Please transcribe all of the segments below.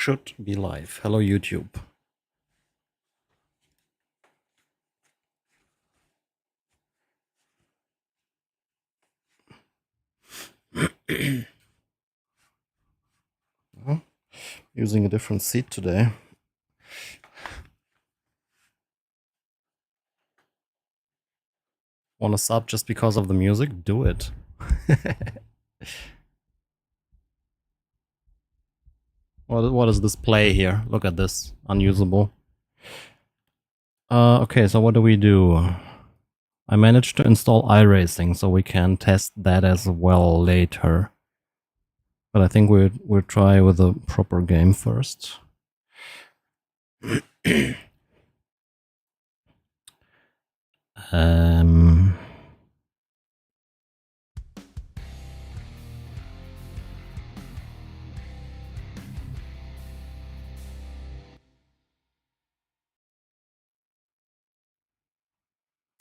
Should be live. Hello, YouTube. Using a different seat today. Want to sub just because of the music? Do it. What is this play here? Look at this. Unusable. Okay, so what do? I managed to install iRacing, so we can test that as well later. But I think we'll try with a proper game first.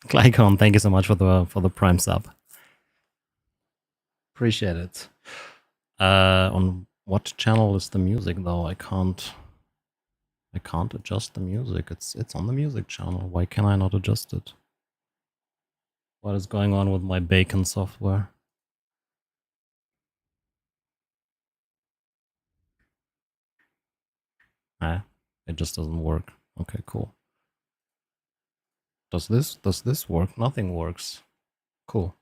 Glycon, thank you so much for the Prime sub. Appreciate it. On what channel is the music though? I can't adjust the music. It's on the music channel. Why can I not adjust it? What is going on with my bacon software? It just doesn't work. Okay, cool. Does this work? Nothing works. Cool.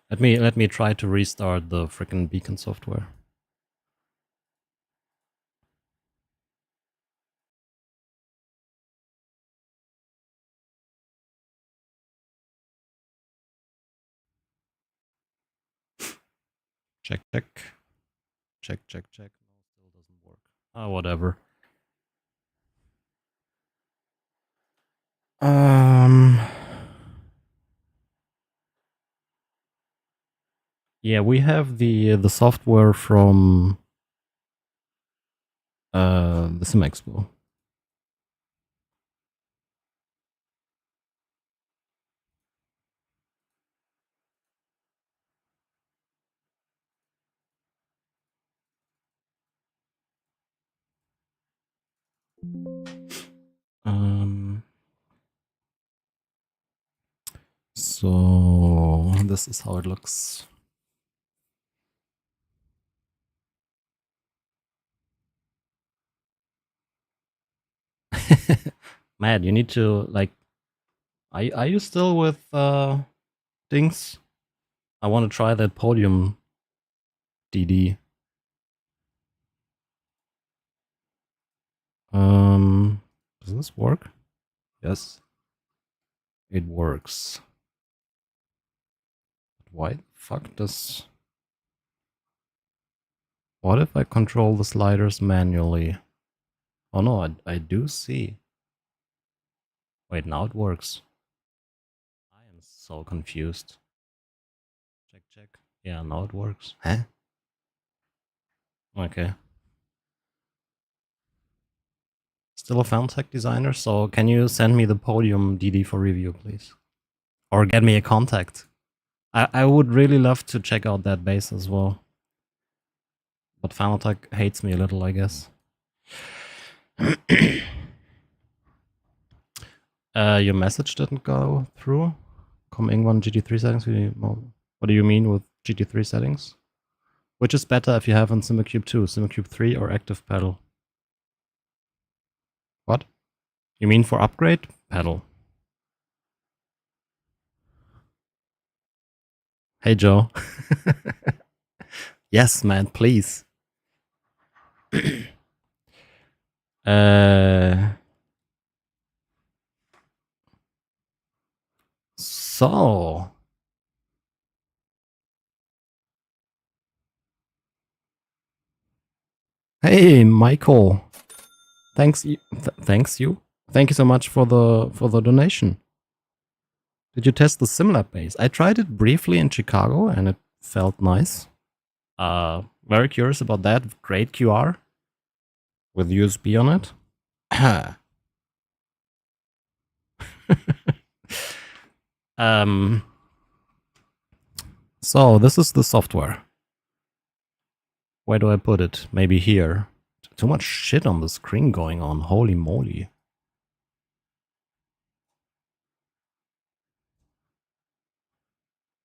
Let me try to restart the frickin' beacon software. Check. No, still doesn't work. Ah, whatever. Yeah, we have the software from the Sim Expo. So this is how it looks. Matt, you need to like. Are you still with Dings? I want to try that podium DD. Does this work? Yes, it works. Why the fuck does? What if I control the sliders manually? Oh no, I do see. Wait, now it works. I am so confused. Check. Yeah, now it works. Huh? Okay. Still a found tech designer, so can you send me the podium DD for review, please? Or get me a contact. I would really love to check out that base as well. But Fanatec hates me a little, I guess. Your message didn't go through? Com-Ingwan GT3 settings? What do you mean with GT3 settings? Which is better if you have on Simucube 2, Simucube 3 or Active Pedal? What? You mean for upgrade? Pedal. Hey Joe. Yes, man, please. So. Hey, Michael. Thanks you. Thank you so much for the donation. Did you test the SimLab base? I tried it briefly in Chicago and it felt nice. Very curious about that. Great QR with USB on it. So this is the software. Where do I put it? Maybe here. too much shit on the screen going on. Holy moly.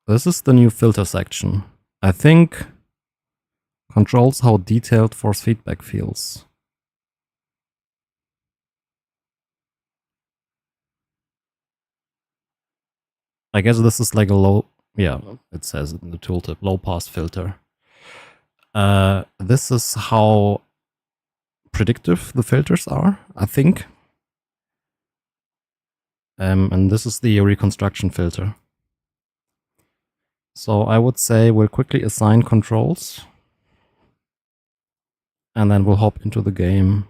This is the new filter section. I think controls how detailed force feedback feels. I guess this is like a low, yeah, it says in the tooltip, low pass filter. This is how predictive the filters are, I think. And this is the reconstruction filter. So I would say we'll quickly assign controls. And then we'll hop into the game.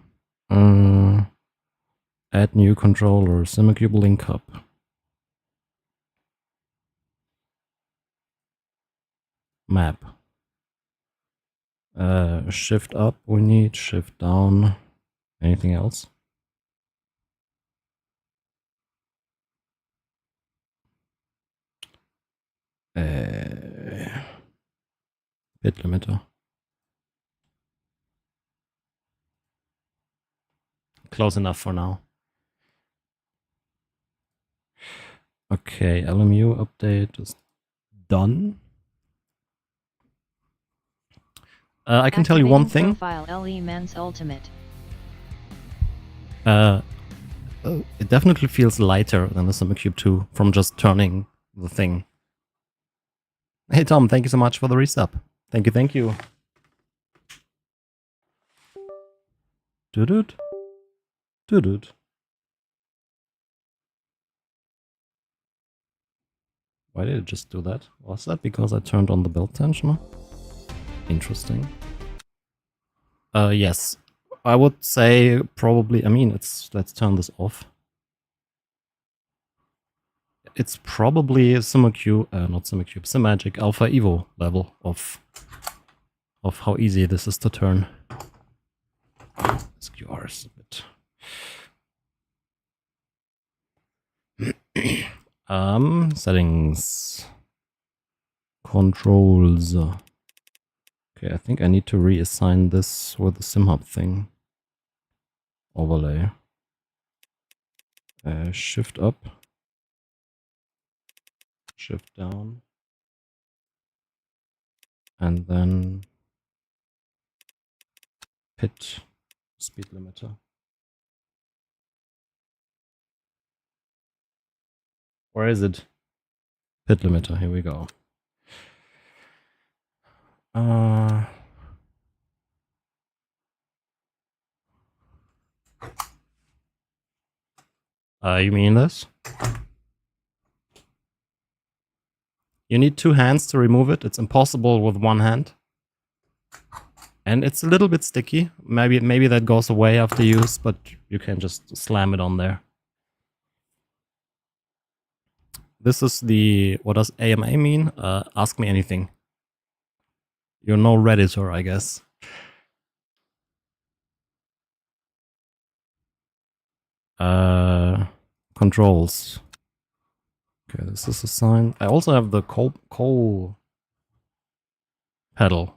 Add new controller, Simucube link up. Map. Shift up we need, shift down. Anything else? Bit limiter. Close enough for now. Okay, LMU update is done. I can tell you one thing. Profile LE Men's Ultimate. It definitely feels lighter than the Simucube 2 from just turning the thing. Hey Tom, thank you so much for the resub. Thank you, thank you. Doo-doot. Doo-doot. Why did it just do that? Was that because I turned on the build tensioner? Interesting. Yes. I would say probably, I mean, let's turn this off. It's probably a Simucube, not Simucube, Simagic Alpha Evo level of how easy this is to turn. SQR is a bit. Settings. Controls. Okay, I think I need to reassign this with the SimHub thing. Overlay. Shift up. Shift down. And then pit speed limiter. Where is it? Pit limiter, here we go. You mean this? You need two hands to remove it. It's impossible with one hand. And it's a little bit sticky. Maybe that goes away after use, but you can just slam it on there. This is the, what does AMA mean? Ask me anything. You're no Redditor, I guess. Controls. Okay, this is a sign. I also have the coal pedal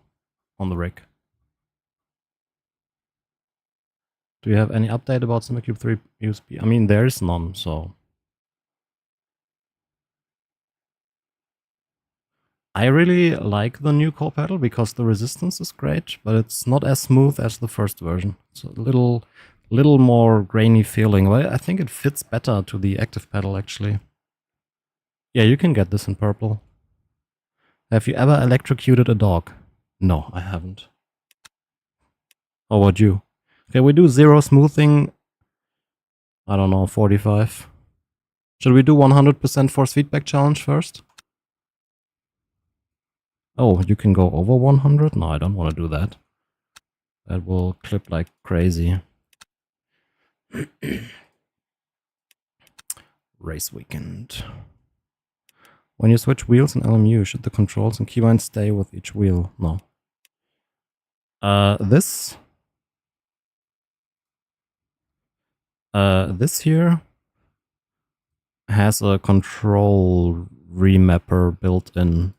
on the rig. Do you have any update about Simucube 3 USB? I mean, there is none, so. I really like the new coal pedal because the resistance is great, but it's not as smooth as the first version. It's a little more grainy feeling. Well, I think it fits better to the active pedal, actually. Yeah, you can get this in purple. Have you ever electrocuted a dog? No, I haven't. How about you? Okay, we do 0 smoothing. I don't know, 45. Should we do 100% force feedback challenge first? Oh, you can go over 100? No, I don't want to do that. That will clip like crazy. Race weekend. When you switch wheels in LMU, should the controls and keybinds stay with each wheel? No. This here has a control remapper built in.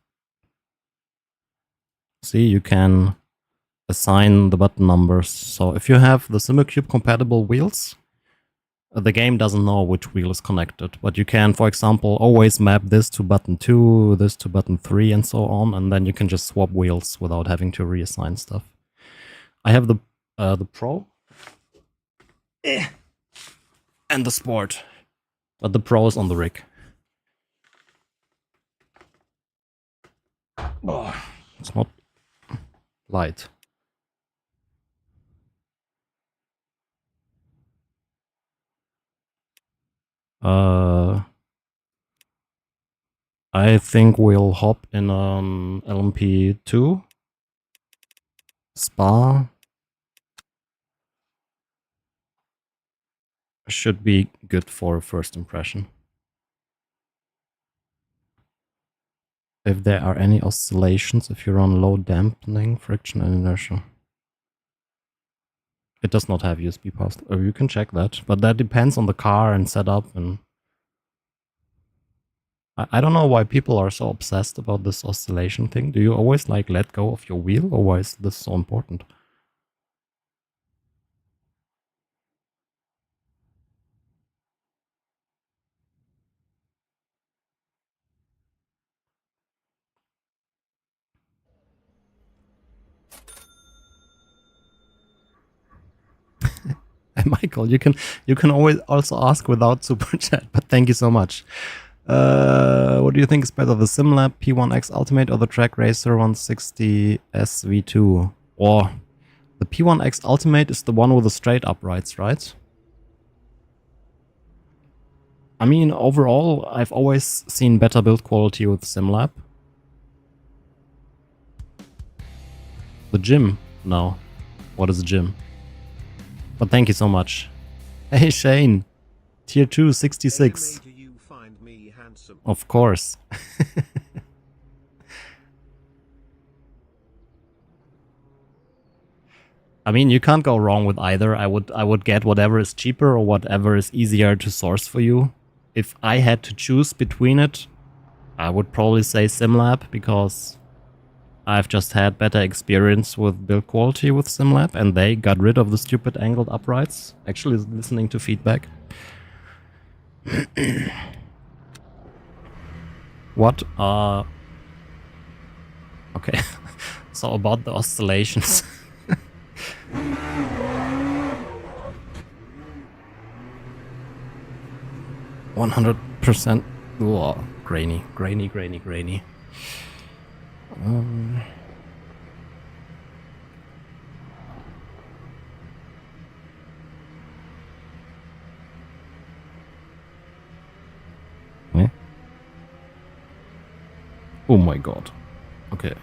See, you can assign the button numbers. So if you have the Simucube compatible wheels, the game doesn't know which wheel is connected. But you can, for example, always map this to button 2, this to button 3, and so on, and then you can just swap wheels without having to reassign stuff. I have the Pro and the Sport, but the Pro is on the rig. Oh, it's not light. I think we'll hop in LMP2, Spa. Should be good for a first impression. If there are any oscillations, if you run low dampening, friction and inertia. It does not have USB pass. Oh, you can check that, but that depends on the car and setup. And I don't know why people are so obsessed about this oscillation thing. Do you always like let go of your wheel, or why is this so important? Michael, you can always also ask without super chat, but thank you so much. What do you think is better, the SimLab P1X Ultimate or the Track Racer 160 SV2? Or the P1X Ultimate is the one with the straight uprights, right? I mean, overall, I've always seen better build quality with SimLab. The gym? No. What is a gym? But thank you so much. Hey Shane, tier 2, 66. Of course. I mean, you can't go wrong with either. I would get whatever is cheaper or whatever is easier to source for you. If I had to choose between it, I would probably say SimLab, because I've just had better experience with build quality with SimLab, and they got rid of the stupid angled uprights. Actually listening to feedback. What are... Okay, so about the oscillations. 100%. Whoa, grainy. Yeah. Oh my god. Okay.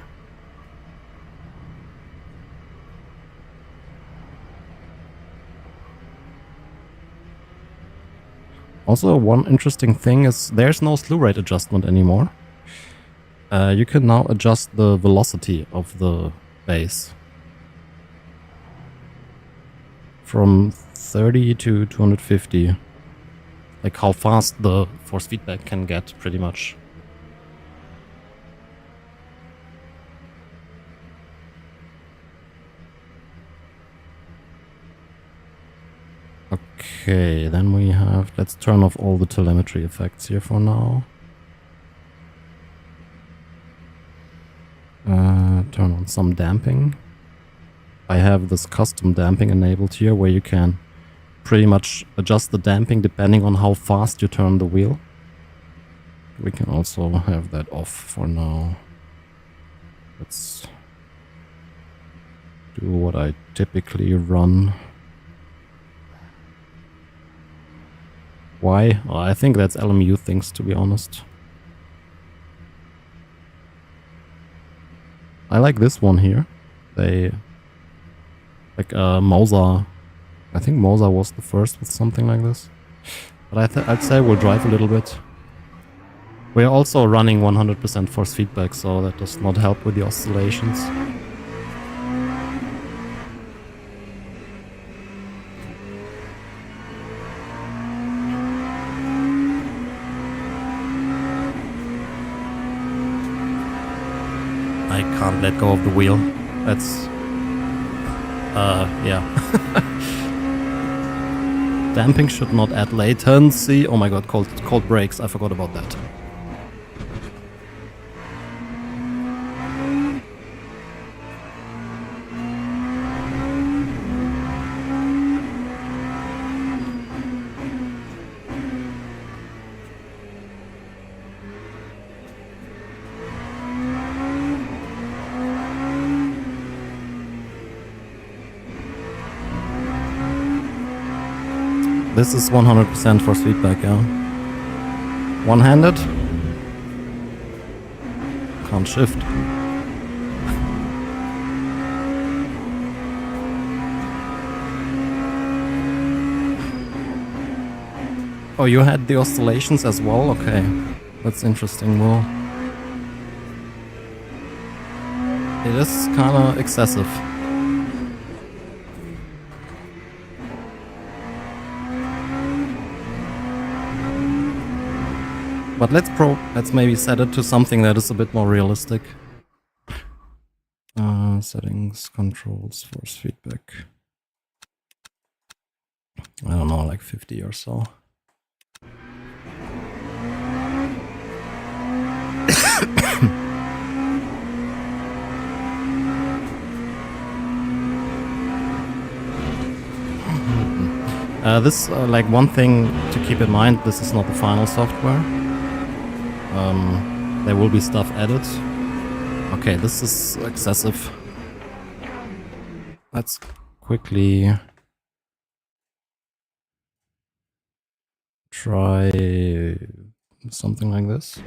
Also, one interesting thing is there's no slew rate adjustment anymore. You can now adjust the velocity of the base from 30 to 250. Like how fast the force feedback can get, pretty much. Okay, then we have... Let's turn off all the telemetry effects here for now. Turn on some damping. I have this custom damping enabled here, where you can pretty much adjust the damping depending on how fast you turn the wheel. We can also have that off for now. Let's do what I typically run. Why? Oh, I think that's LMU things, to be honest. I like this one here. They... Like Moza. I think Moza was the first with something like this. But I'd say we'll drive a little bit. We're also running 100% force feedback, so that does not help with the oscillations. I can't let go of the wheel. That's Yeah. Damping should not add latency. Oh my god, cold brakes. I forgot about that. This is 100% force feedback, yeah. One-handed. Can't shift. Oh, you had the oscillations as well? Okay. That's interesting, Will. It is kinda excessive. But let's maybe set it to something that is a bit more realistic. Settings, controls, force feedback. I don't know, like 50 or so. This, like one thing to keep in mind, this is not the final software. There will be stuff added. Okay, this is excessive. Let's quickly try something like this.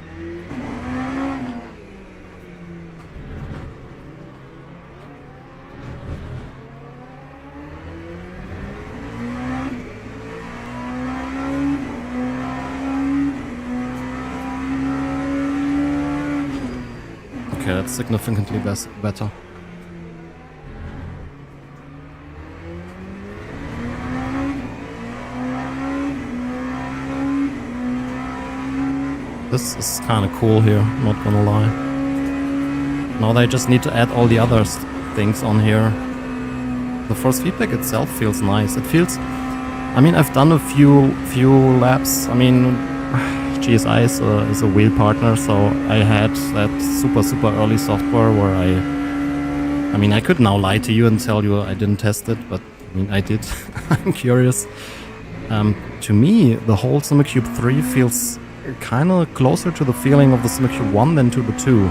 Okay, that's significantly better. This is kind of cool here, not gonna lie. Now they just need to add all the other things on here. The force feedback itself feels nice. It feels... I mean, I've done a few laps. I mean, GSI is a wheel partner, so I had that super early software where I mean, I could now lie to you and tell you I didn't test it, but I mean, I did. I'm curious. To me, the whole Simucube 3 feels kind of closer to the feeling of the Simucube 1 than to the 2.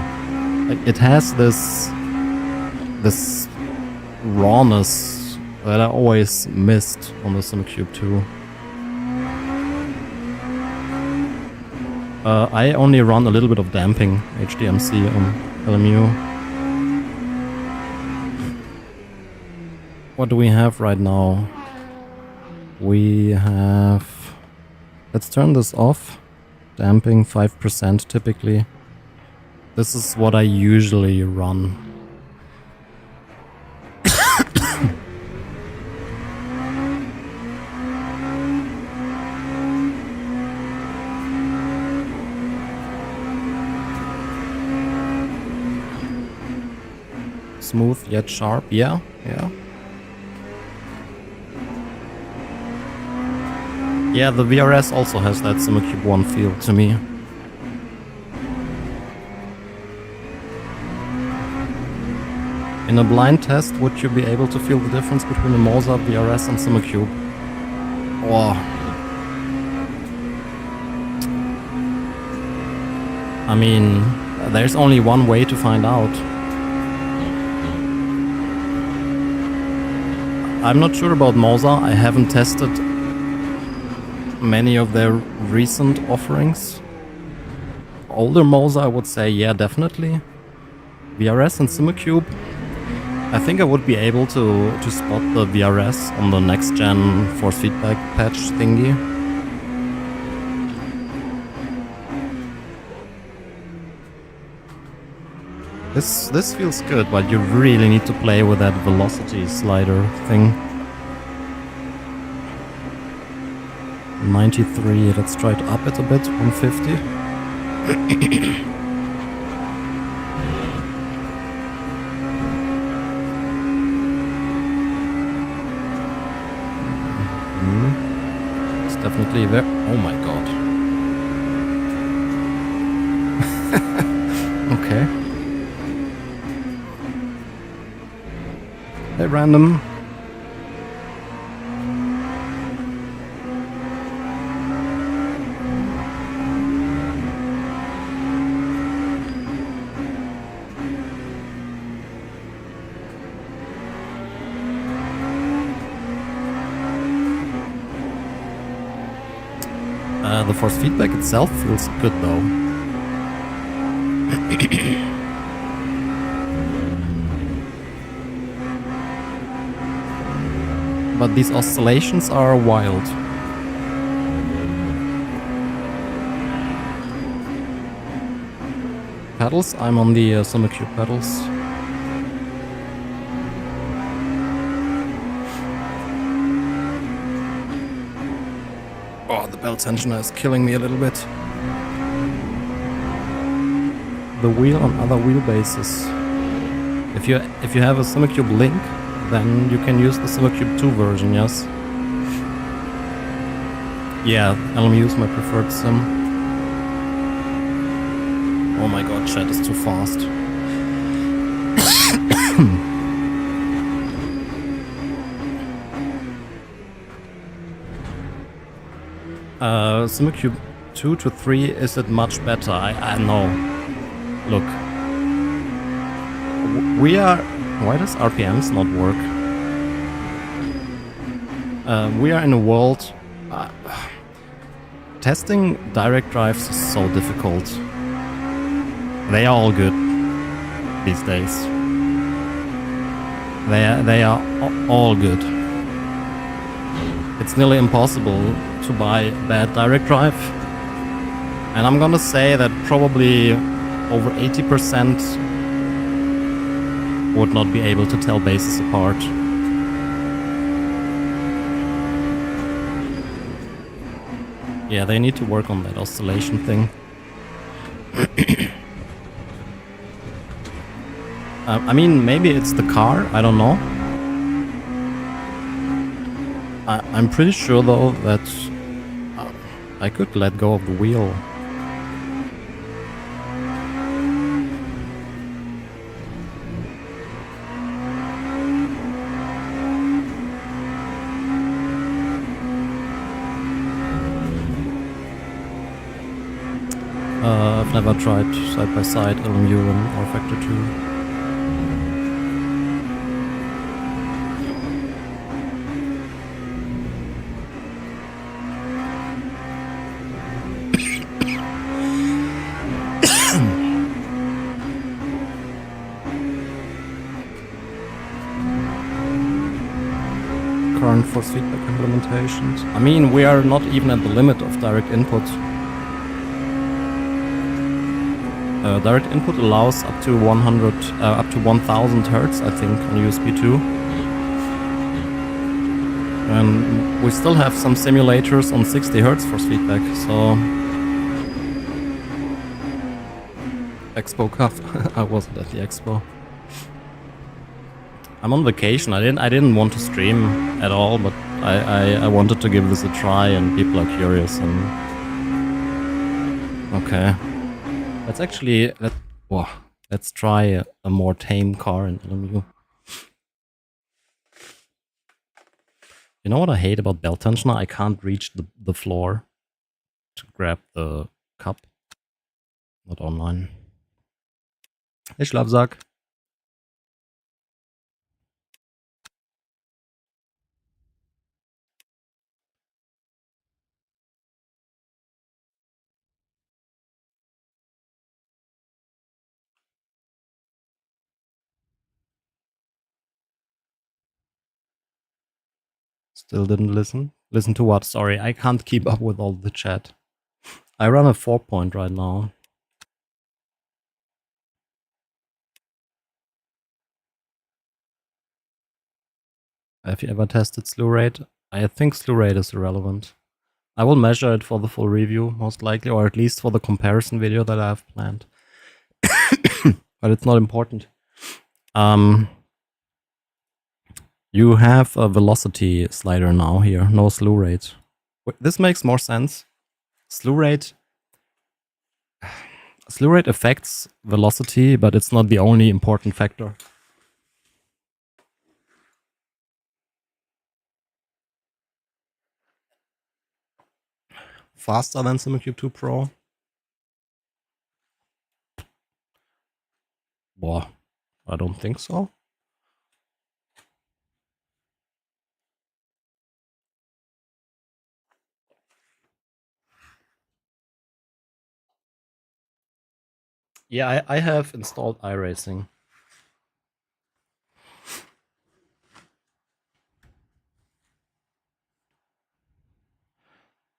Like, it has this rawness that I always missed on the Simucube 2. I only run a little bit of damping HDMC on LMU. What do we have right now? We have... Let's turn this off. Damping 5% typically. This is what I usually run. Smooth yet sharp, yeah. Yeah, the VRS also has that Simucube 1 feel to me. In a blind test, would you be able to feel the difference between a Moza, VRS and Simucube? Oh. I mean, there's only one way to find out. I'm not sure about Moza. I haven't tested many of their recent offerings. Older Moza, I would say, yeah, definitely. VRS and Simucube, I think I would be able to spot the VRS on the next gen force feedback patch thingy. This feels good, but you really need to play with that velocity slider thing. 93, let's try to up it a bit, 150. definitely very... Oh my god. Okay. Hey, random. The force feedback itself feels good though. But these oscillations are wild. Pedals, I'm on the Simucube pedals. Oh, the belt tensioner is killing me a little bit. The wheel on other wheelbases. If you have a Simucube Link, then you can use the Simucube 2 version, yes. Yeah, LMU is my preferred sim. Oh my god, chat is too fast. Simucube 2 to 3, is it much better? I know. Look. We are... Why does RPMs not work? We are in a world... testing direct drives is so difficult. They are all good these days. They are all good. It's nearly impossible to buy a bad direct drive. And I'm gonna say that probably over 80% would not be able to tell bases apart. Yeah, they need to work on that oscillation thing. I mean, maybe it's the car, I don't know. I'm pretty sure though that I could let go of the wheel. I've never tried side-by-side LMU or Factor 2. Current force feedback implementations. I mean, we are not even at the limit of direct input. Direct input allows up to 1000 Hertz, I think, on USB 2. And we still have some simulators on 60 Hertz force feedback, so... Expo Cup. I wasn't at the expo. I'm on vacation. I didn't want to stream at all, but I wanted to give this a try, and people are curious. And okay, let's try a more tame car in LMU. You know what I hate about belt tensioner? I can't reach the floor to grab the cup. Not online. Hey Schlafsack. Still didn't listen. Listen to what? Sorry, I can't keep up with all the chat. I run a 4-point right now. Have you ever tested slew rate? I think slew rate is irrelevant. I will measure it for the full review, most likely, or at least for the comparison video that I have planned. But it's not important. You have a velocity slider now here, no slew rate. Wait, this makes more sense. Slew rate affects velocity, but it's not the only important factor. Faster than Simucube 2 Pro? Boah, I don't think so. Yeah, I have installed iRacing.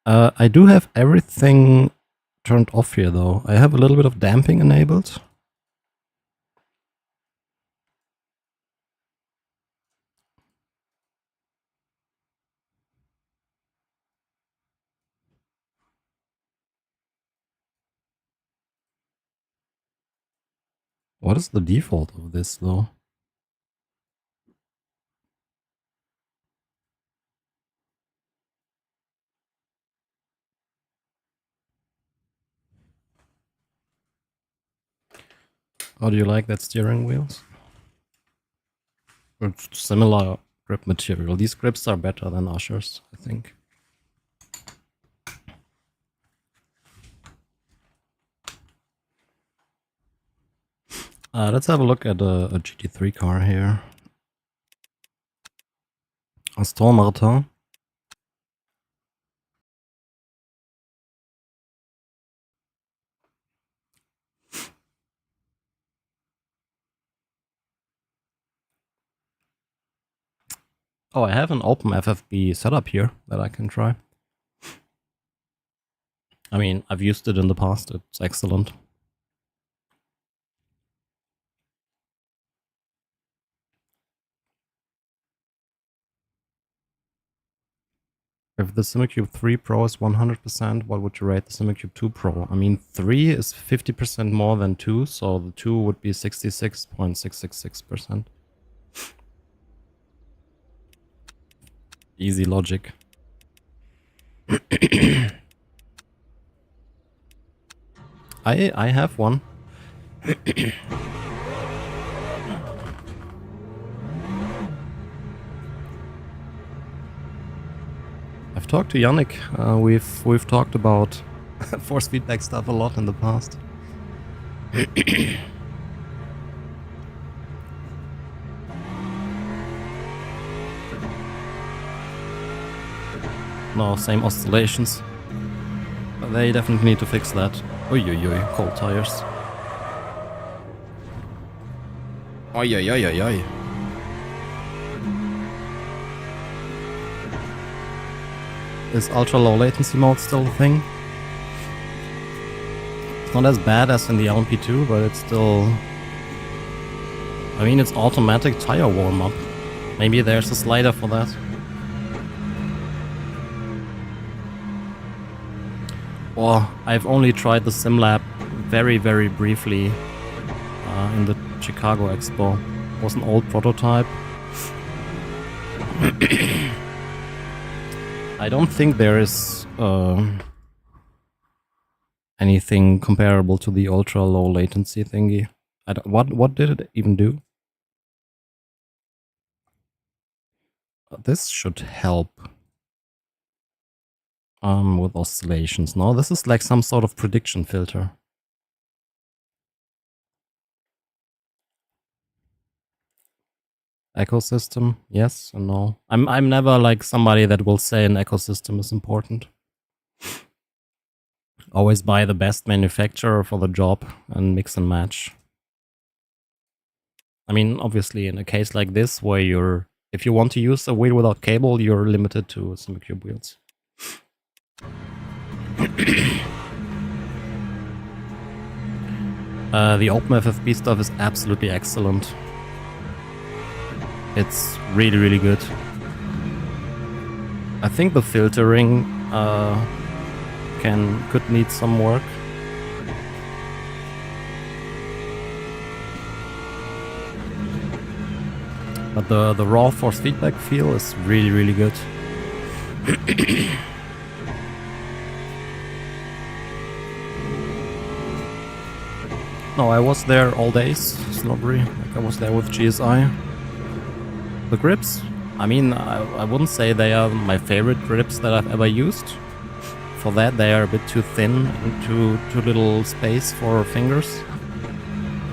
I do have everything turned off here, though. I have a little bit of damping enabled. What is the default of this, though? How do you like that steering wheels? It's similar grip material. These grips are better than Usher's, I think. Let's have a look at a GT3 car here. Aston Martin. Oh, I have an open FFB setup here that I can try. I mean, I've used it in the past. It's excellent. If the Simucube 3 Pro is 100%, what would you rate the Simucube 2 Pro? I mean, 3 is 50% more than 2, so the 2 would be 66.666%. Easy logic. I have one. I've talked to Yannick. We've talked about force feedback stuff a lot in the past. No, same oscillations. But they definitely need to fix that. Oi, cold tires. Oi. Is ultra low latency mode still a thing? It's not as bad as in the LMP2, but it's still... I mean, it's automatic tire warm-up. Maybe there's a slider for that. Or I've only tried the SimLab very, very briefly in the Chicago Expo. It was an old prototype. I don't think there is anything comparable to the ultra low latency thingy. What did it even do? This should help with oscillations. No, this is like some sort of prediction filter. Ecosystem, yes and no. I'm never like somebody that will say an ecosystem is important. Always buy the best manufacturer for the job and mix and match. I mean, obviously, in a case like this, where if you want to use a wheel without cable, you're limited to Simucube wheels. The OpenFFB stuff is absolutely excellent. It's really, really good. I think the filtering could need some work. But the raw force feedback feel is really, really good. No, I was there all days, Snobbery. Like I was there with GSI. The grips, I mean, I wouldn't say they are my favorite grips that I've ever used. For that, they are a bit too thin and too little space for fingers.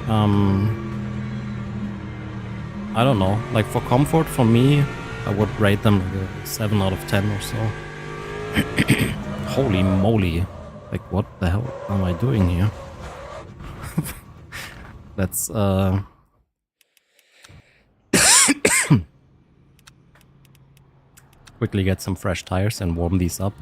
I don't know. Like for comfort, for me, I would rate them like a 7 out of 10 or so. Holy moly! Like what the hell am I doing here? Let's quickly get some fresh tires and warm these up.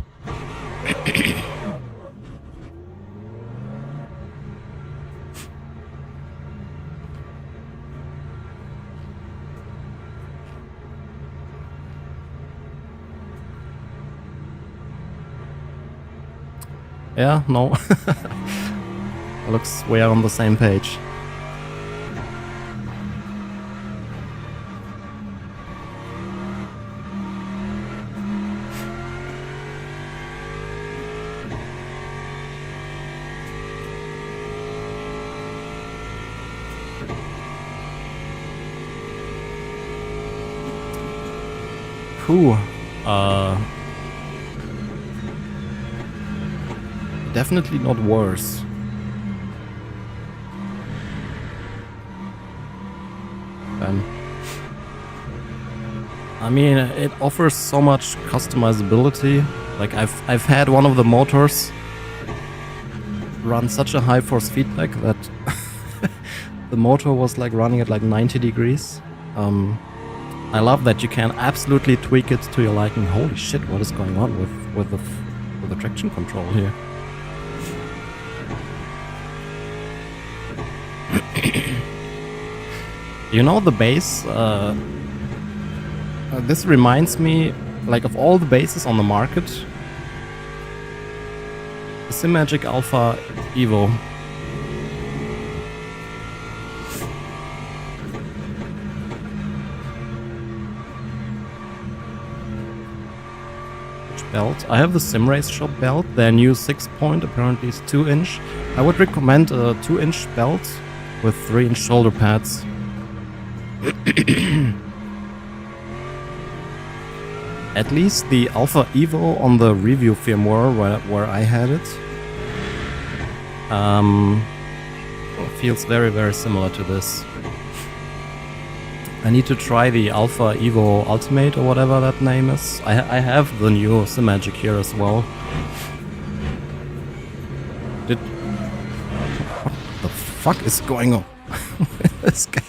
Yeah, no. Looks we are on the same page. Whew. Definitely not worse. I mean, it offers so much customizability. Like I've had one of the motors run such a high force feedback that the motor was like running at like 90 degrees. I love that you can absolutely tweak it to your liking. Holy shit, what is going on with the traction control here? You know the bass? This reminds me, like, of all the bases on the market, the Simucube Alpha Evo. Which belt? I have the Simrace Shop belt. Their new 6-point apparently is 2-inch. I would recommend a 2-inch belt with 3-inch shoulder pads. At least the Alpha Evo on the review firmware where I had it feels very, very similar to this. I need to try the Alpha Evo Ultimate or whatever that name is. I have the new Simucube here as well. What the fuck is going on with this game?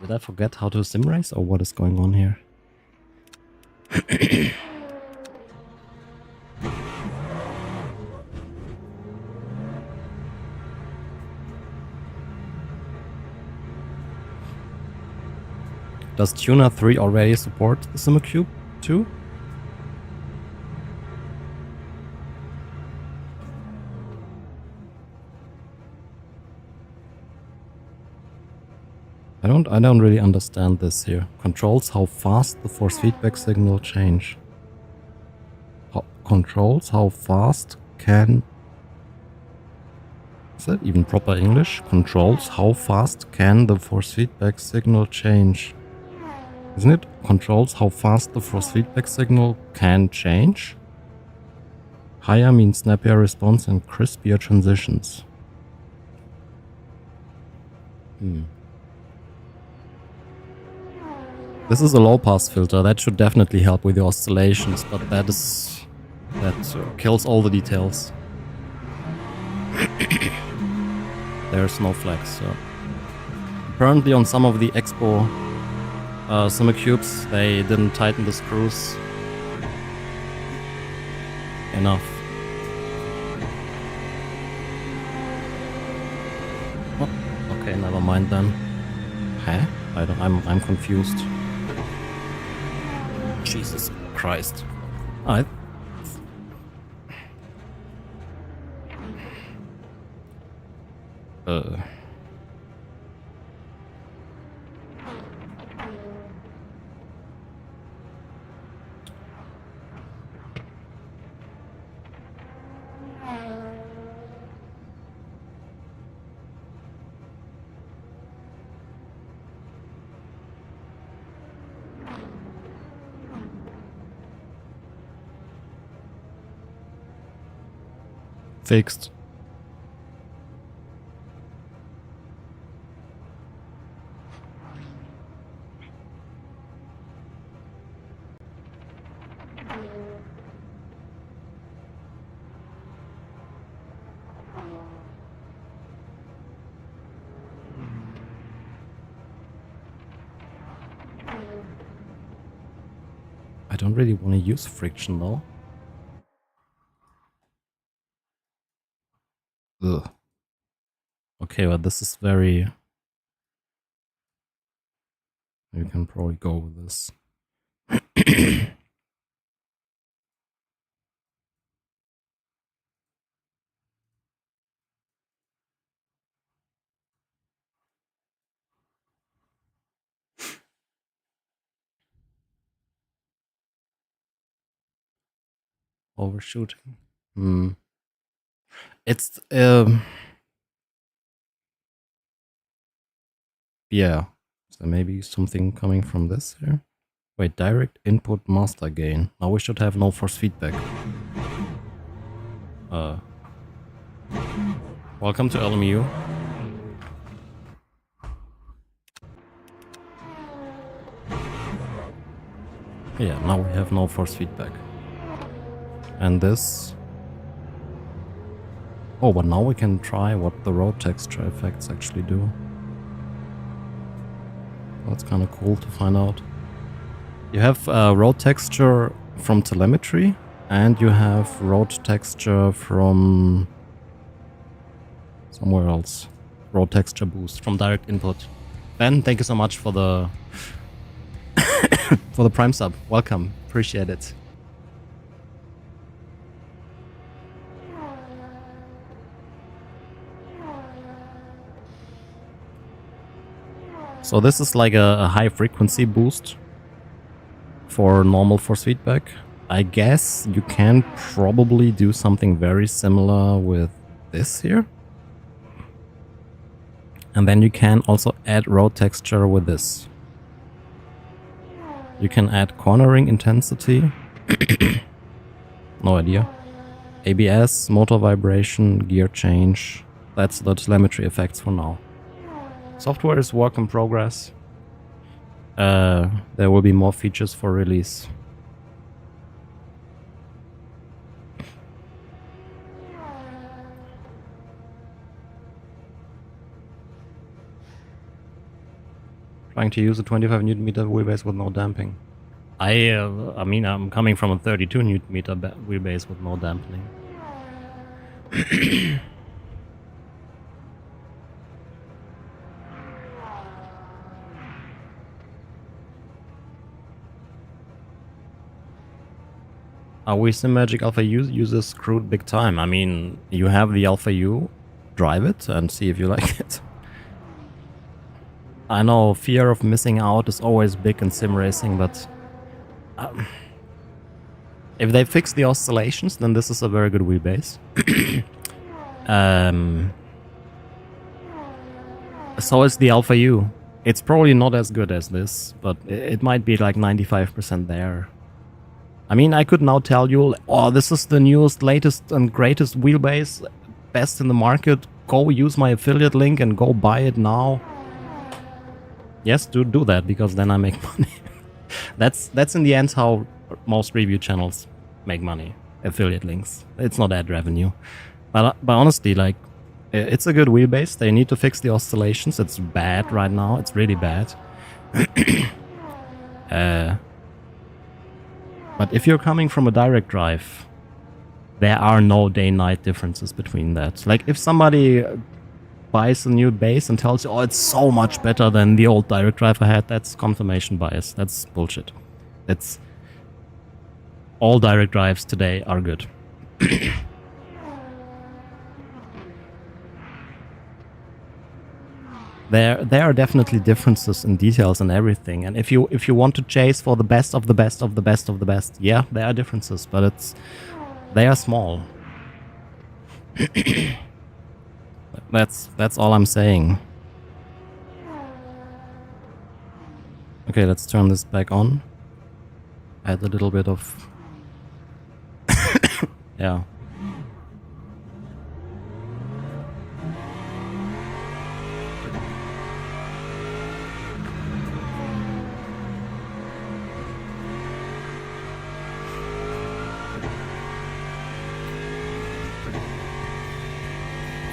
Did I forget how to sim race or what is going on here? Does Tuner 3 already support the Simucube 2? I don't really understand this here. Controls how fast the force feedback signal change. Controls how fast can... Is that even proper English? Controls how fast can the force feedback signal change. Isn't it? Controls how fast the force feedback signal can change? Higher means snappier response and crispier transitions. This is a low-pass filter. That should definitely help with the oscillations, but that kills all the details. There's no flex. So. Apparently on some of the Expo Simucubes, they didn't tighten the screws enough. Oh, okay, never mind then. Huh? I'm confused. Jesus Christ. fixed. I don't really want to use friction though. Ugh. Okay, but this is very... You can probably go with this. Overshooting. It's yeah. So maybe something coming from this here. Wait, direct input master gain. Now we should have no force feedback. Welcome to LMU. Yeah, now we have no force feedback. And this... Oh, but now we can try what the road texture effects actually do. That's kind of cool to find out. You have road texture from telemetry, and you have road texture from somewhere else. Road texture boost from direct input. Ben, thank you so much for the for the Prime sub. Welcome, appreciate it. So this is like a high frequency boost for normal force feedback. I guess you can probably do something very similar with this here. And then you can also add road texture with this. You can add cornering intensity. No idea. ABS, motor vibration, gear change. That's the telemetry effects for now. Software is work in progress. There will be more features for release. Trying to use a 25 Newton meter wheelbase with no damping. I mean, I'm coming from a 32 Newton meter wheelbase with no dampening. We Simumagic Alpha U uses screwed big time. I mean, you have the Alpha U, drive it and see if you like it. I know fear of missing out is always big in sim racing, but if they fix the oscillations, then this is a very good wheelbase. So is the Alpha U. It's probably not as good as this, but it might be like 95% there. I mean, I could now tell you, oh, this is the newest, latest and greatest wheelbase, best in the market. Go use my affiliate link and go buy it now. Yes, do that, because then I make money. That's in the end how most review channels make money. Affiliate links. It's not ad revenue. But honestly, like, it's a good wheelbase. They need to fix the oscillations. It's bad right now. It's really bad. But if you're coming from a direct drive, there are no day-night differences between that. Like, if somebody buys a new base and tells you, oh, it's so much better than the old direct drive I had, that's confirmation bias. That's bullshit. It's... all direct drives today are good. There are definitely differences in details and everything, and if you want to chase for the best of the best of the best of the best, yeah, there are differences, but they are small. That's all I'm saying. Okay, let's turn this back on. Add a little bit of yeah.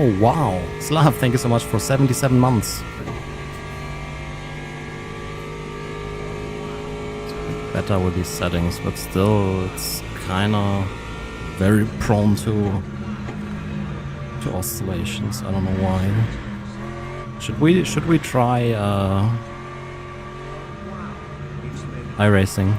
Oh wow, Slav, thank you so much for 77 months. It's a bit better with these settings, but still it's kinda very prone to oscillations. I don't know why. Should we try iRacing?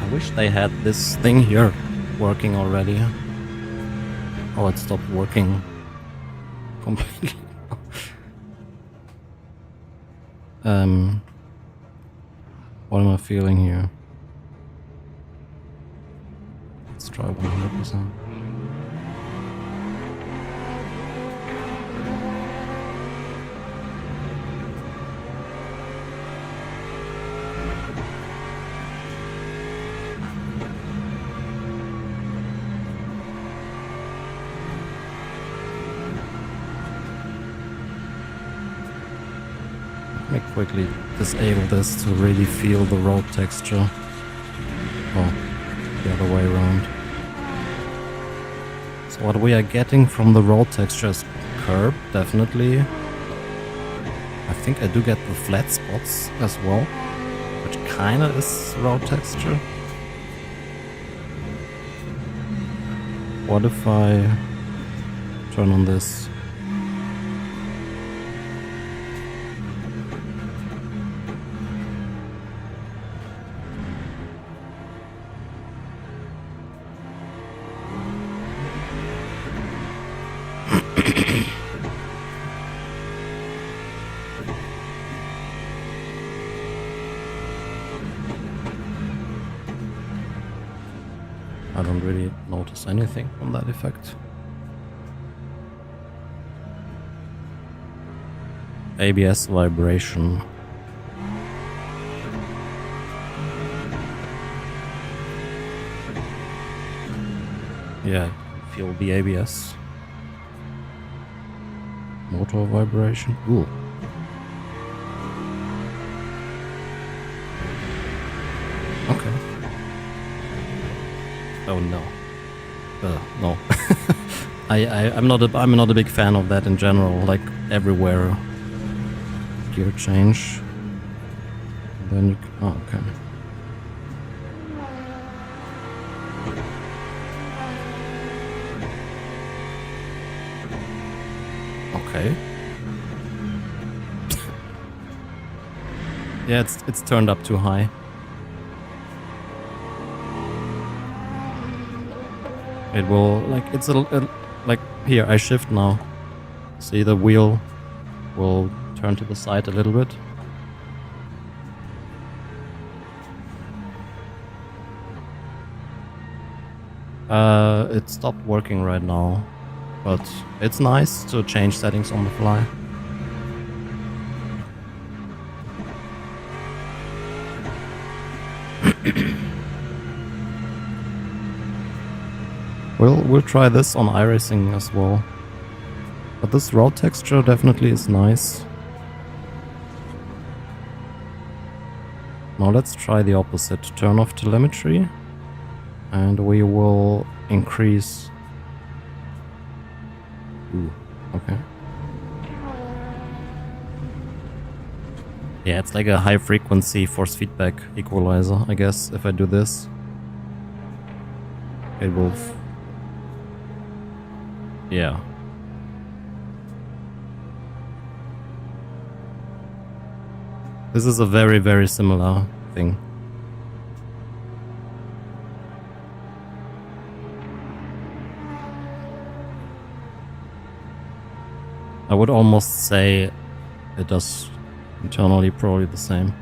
I wish they had this thing here working already. Oh, it stopped working completely. What am I feeling here? Let's try 100%. Let me quickly disable this to really feel the road texture. Oh, the other way around. So what we are getting from the road texture is curb, definitely. I think I do get the flat spots as well, which kinda is road texture. What if I turn on this? I don't really notice anything from that effect. ABS vibration. Yeah, feel the ABS. Motor vibration. Ooh. Okay. Oh no. No. I'm not a big fan of that in general, like everywhere. Gear change. Then you oh, okay. Okay. Yeah, it's turned up too high. It will, like, it's like, here, I shift now. See, the wheel will turn to the side a little bit. It stopped working right now, but it's nice to change settings on the fly. We'll try this on iRacing as well. But this road texture definitely is nice. Now let's try the opposite. Turn off telemetry. And we will increase... Ooh, okay. Yeah, it's like a high frequency force feedback equalizer, I guess, if I do this. It will... Yeah. This is a very, very similar thing. I would almost say it does internally probably the same.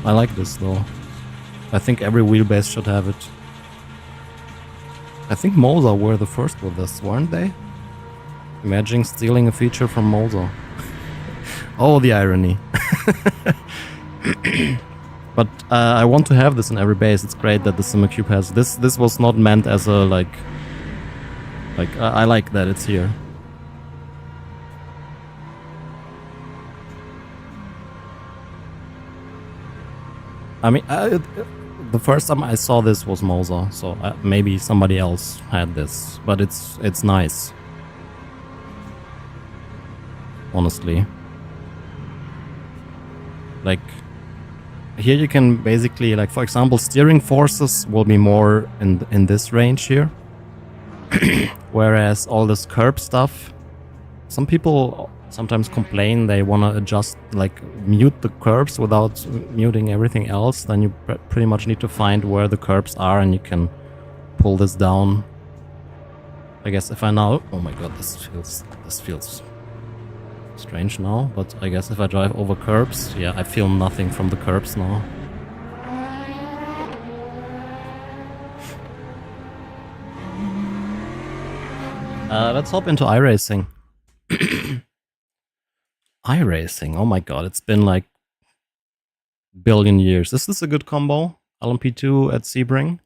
I like this though. I think every wheelbase should have it. I think Moza were the first with this, weren't they? Imagine stealing a feature from Moza. Oh, the irony. But I want to have this in every base. It's great that the Simucube has this. This was not meant as a like I like that it's here. I mean, the first time I saw this was Moza, so maybe somebody else had this, but it's nice. Honestly, like here you can basically, like, for example, steering forces will be more in this range here, whereas all this curb stuff, some people sometimes complain they want to adjust, like mute the curbs without muting everything else. Then you pretty much need to find where the curbs are, and you can pull this down. I guess if I now, oh my god, this feels strange now, but I guess if I drive over curbs, yeah, I feel nothing from the curbs now. Let's hop into iRacing. iRacing, oh my god, it's been like billion years. Is this a good combo? LMP2 at Sebring.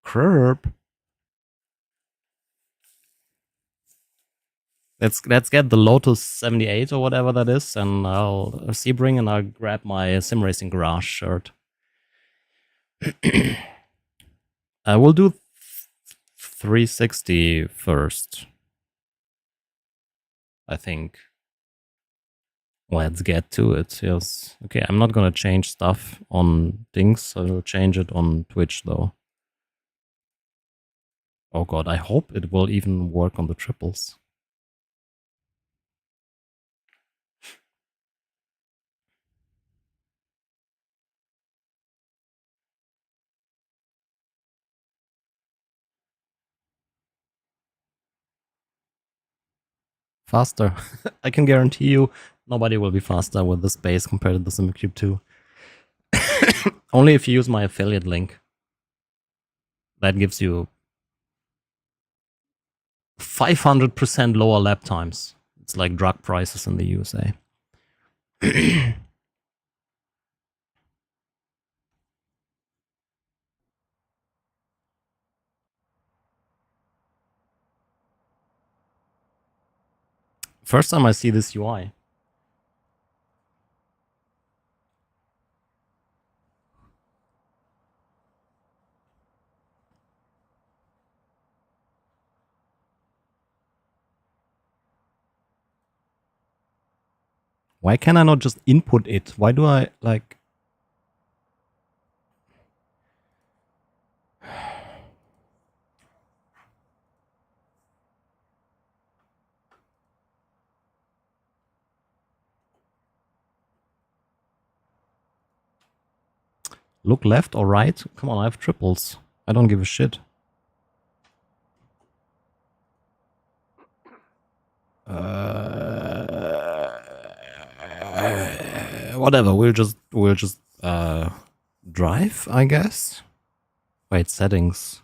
Curb. Let's get the Lotus 78 or whatever that is, and I'll Sebring, and I'll grab my Sim Racing Garage shirt. I will do 360 first, I think. Let's get to it. Yes. Okay, I'm not gonna change stuff on things. I'll change it on Twitch though. Oh god, I hope it will even work on the triples. Faster. I can guarantee you nobody will be faster with this base compared to the Simucube 2. Only if you use my affiliate link. That gives you 500% lower lap times. It's like drug prices in the USA. First time I see this UI. Why can I not just input it? Why do I, like... Look left or right? Come on, I have triples. I don't give a shit. Whatever, we'll just drive, I guess. Wait, settings.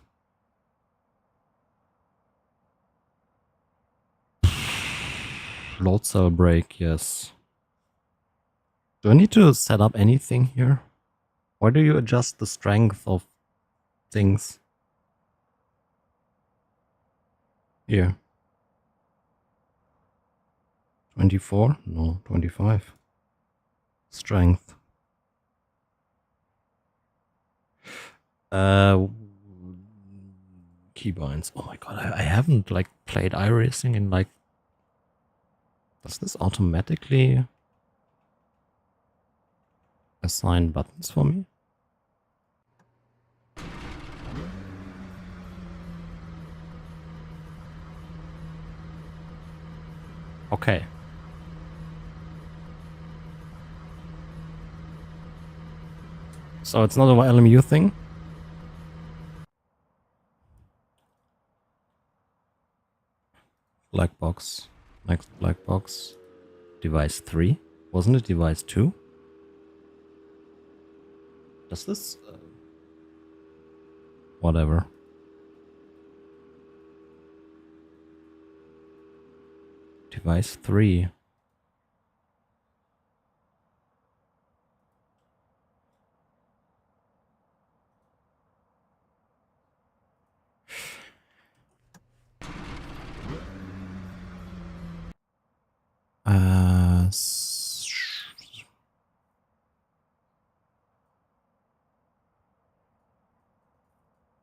Load cell brake, yes. Do I need to set up anything here? Why do you adjust the strength of things? Here. 24? No, 25. Strength. Keybinds. Oh my god, I haven't like played iRacing in like... Does this automatically assign buttons for me? Okay. So it's not an LMU thing? Black box. Next black box. Device 3? Wasn't it device 2? Does this... whatever. Device 3.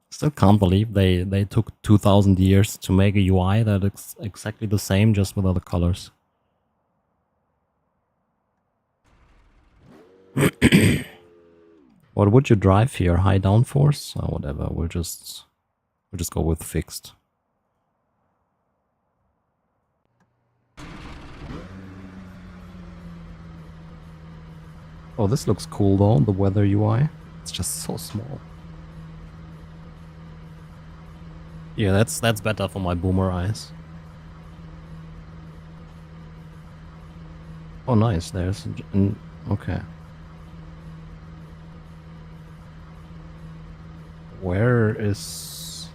Still can't believe they took 2000 years to make a UI that is exactly the same, just with other colors. What would you drive here? High downforce or whatever? We'll just go with fixed. Oh, this looks cool though, the weather UI. It's just so small. Yeah, that's better for my boomer eyes. Oh, nice. There's an okay. Where is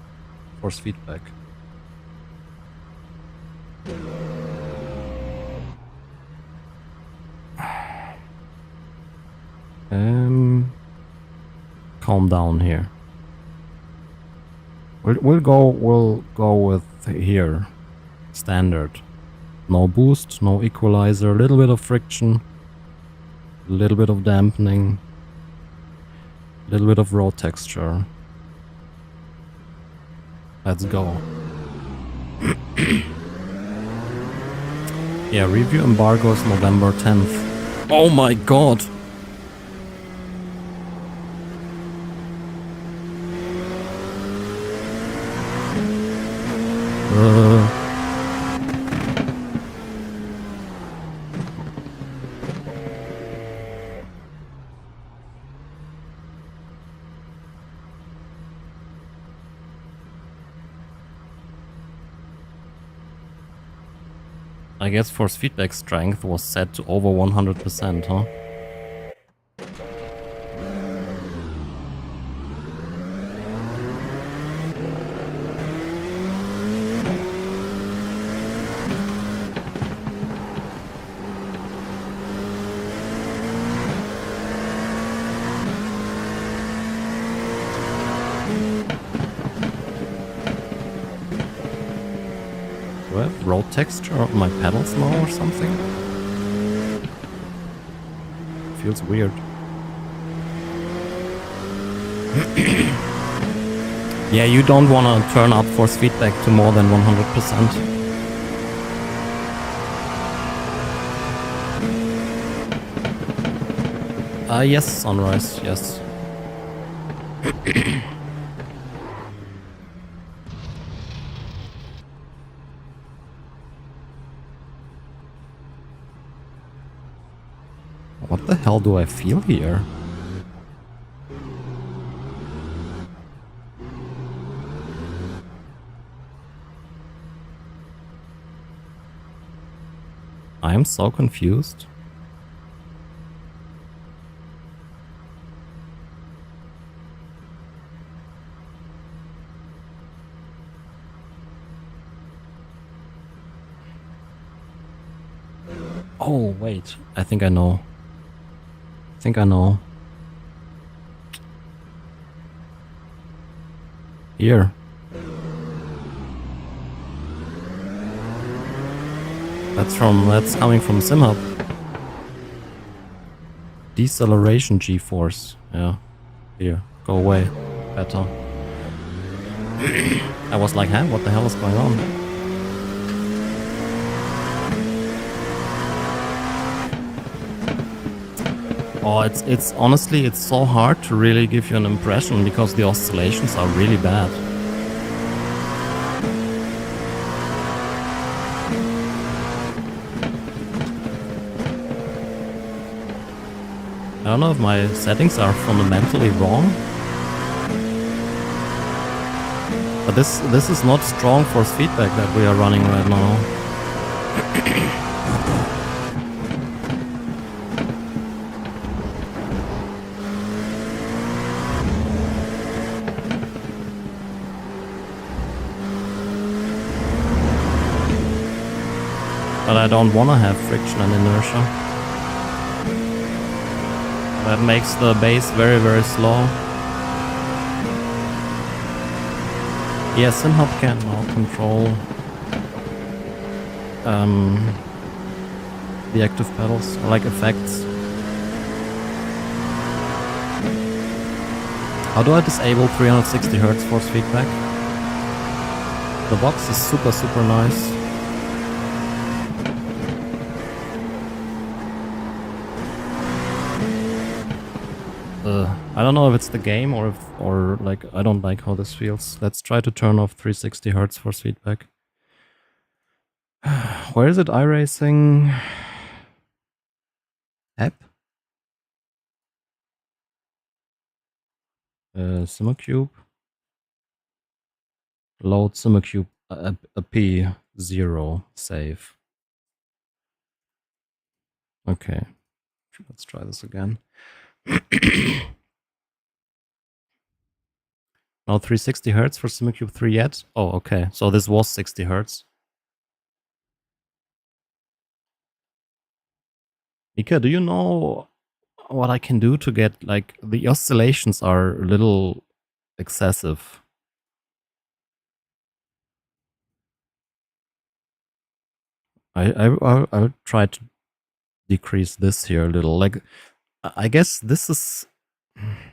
force feedback? Calm down here. We'll go with here. Standard. No boost, no equalizer, a little bit of friction, a little bit of dampening, a little bit of road texture. Let's go. Yeah, review embargoes November 10th. Oh my god! I guess force feedback strength was set to over 100%, huh? Do I have road texture on my pedals now or something? Feels weird. Yeah, you don't want to turn up force feedback to more than 100%. Yes, Sunrise, yes. What the hell do I feel here? I am so confused. Oh, wait. I think I know. Here. That's coming from SimHub. Deceleration G-force. Yeah. Here. Go away. Better. I was like, huh? What the hell is going on? Oh, it's honestly, it's so hard to really give you an impression because the oscillations are really bad. I don't know if my settings are fundamentally wrong. But this is not strong force feedback that we are running right now. I don't want to have friction and inertia. That makes the base very, very slow. Yeah, Simhub can now control the active pedals, like effects. How do I disable 360 Hz force feedback? The box is super, super nice. I don't know if it's the game or like I don't like how this feels. Let's try to turn off 360 Hz force feedback. Where is it? iRacing app? Simucube. Load Simucube a P0 save. Okay, let's try this again. No 360 Hz for Simucube 3 yet? Oh, okay. So this was 60 Hz. Mika, do you know what I can do to get, like, the oscillations are a little excessive. I'll try to decrease this here a little. Like, I guess this is...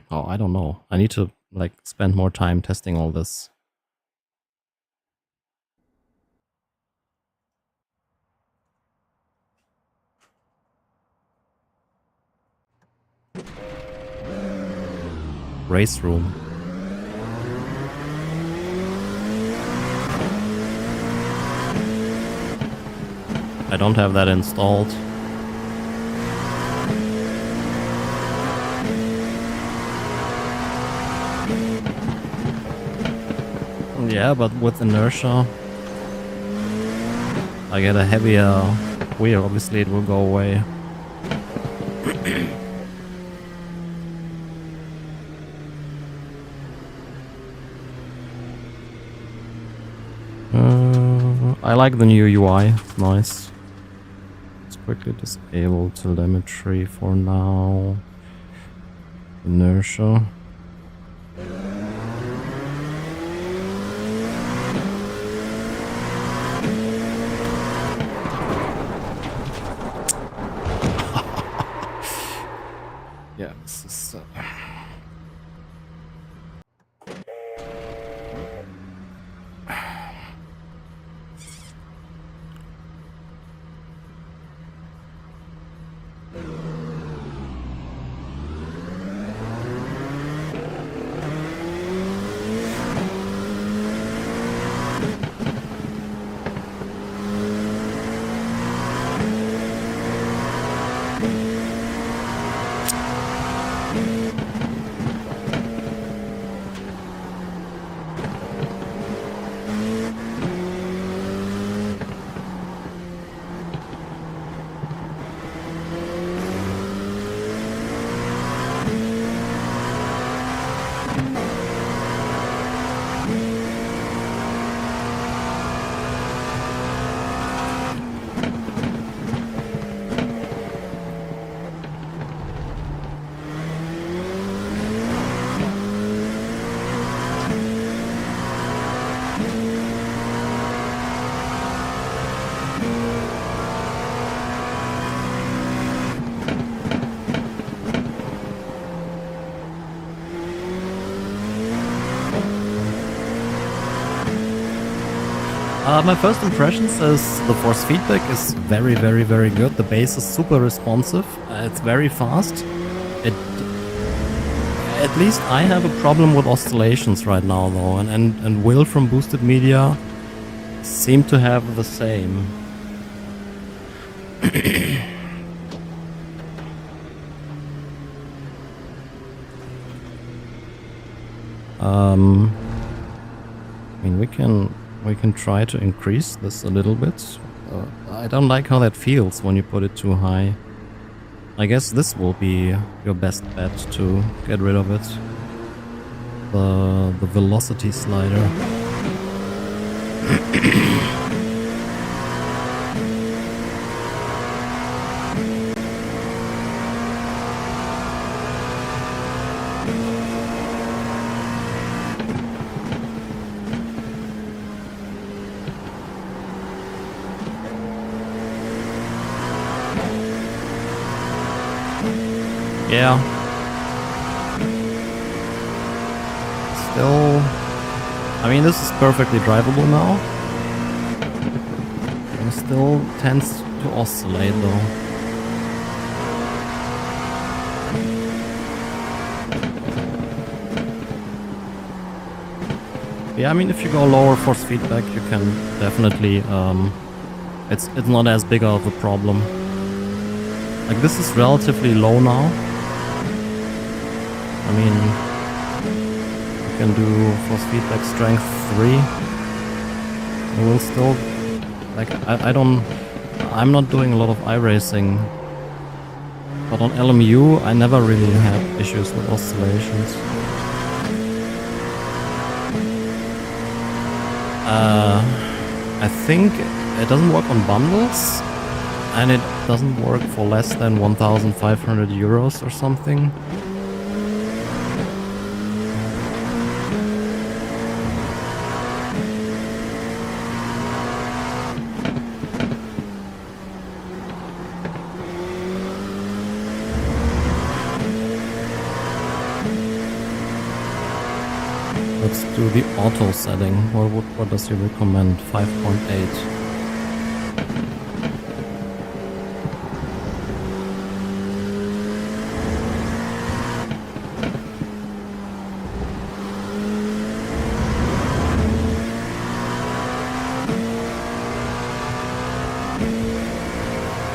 Oh, I don't know. I need to, like, spend more time testing all this. Race room. I don't have that installed. Yeah, but with inertia, I get a heavier wheel. Obviously, it will go away. I like the new UI. It's nice. Let's quickly disable telemetry for now. Inertia. Yeah, this is... my first impressions is the force feedback is very, very, very good. The bass is super responsive. It's very fast. At least I have a problem with oscillations right now, though, and Will from Boosted Media seem to have the same. I mean, we can try to increase this a little bit. I don't like how that feels when you put it too high. I guess this will be your best bet to get rid of it. The velocity slider. Yeah. Still... I mean, this is perfectly drivable now. It still tends to oscillate though. Yeah, I mean, if you go lower force feedback, you can definitely, it's not as big of a problem. Like, this is relatively low now. I mean, you can do force feedback strength 3. It will still, like, I'm not doing a lot of iRacing. But on LMU, I never really had issues with oscillations. I think it doesn't work on bundles, and it doesn't work for less than 1,500 euros or something. Let's do the auto setting. What does he recommend? 5.8.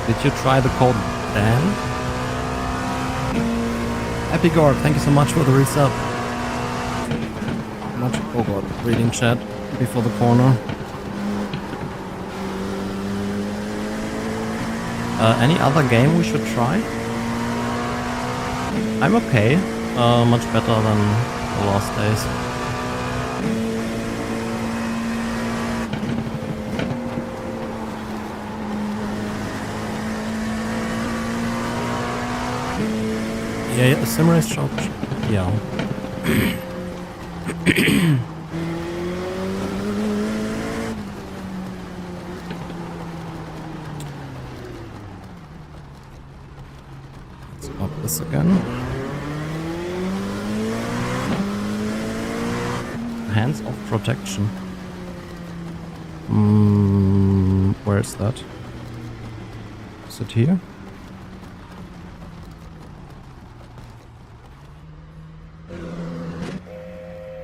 Did you try the code Dan? Epigord, thank you so much for the resub. Oh god, reading chat before the corner. Any other game we should try? I'm okay. Much better than the last days. Yeah, the sim race shop. Yeah. Let's up this again. Hands-off protection. Where is that? Is it here?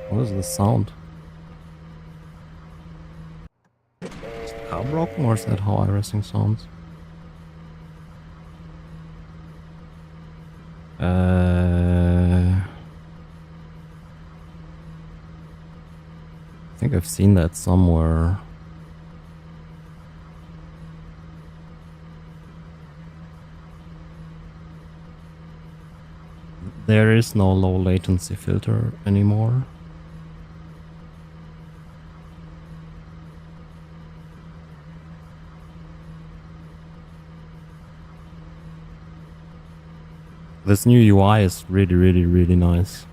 What is the sound? Is the car broken, or is that how iRacing sounds? I think I've seen that somewhere. There is no low latency filter anymore. This new UI is really nice.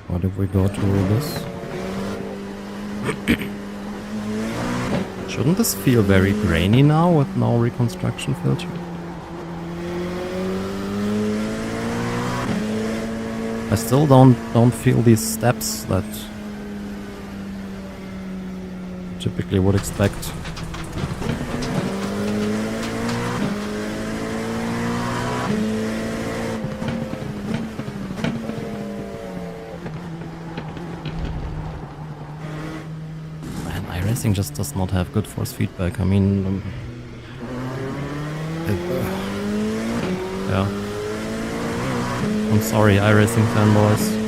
What if we go to this? Shouldn't this feel very grainy now with no reconstruction filter? I still don't feel these steps that you typically would expect. iRacing just does not have good force feedback. I mean, yeah. I'm sorry, iRacing fanboys.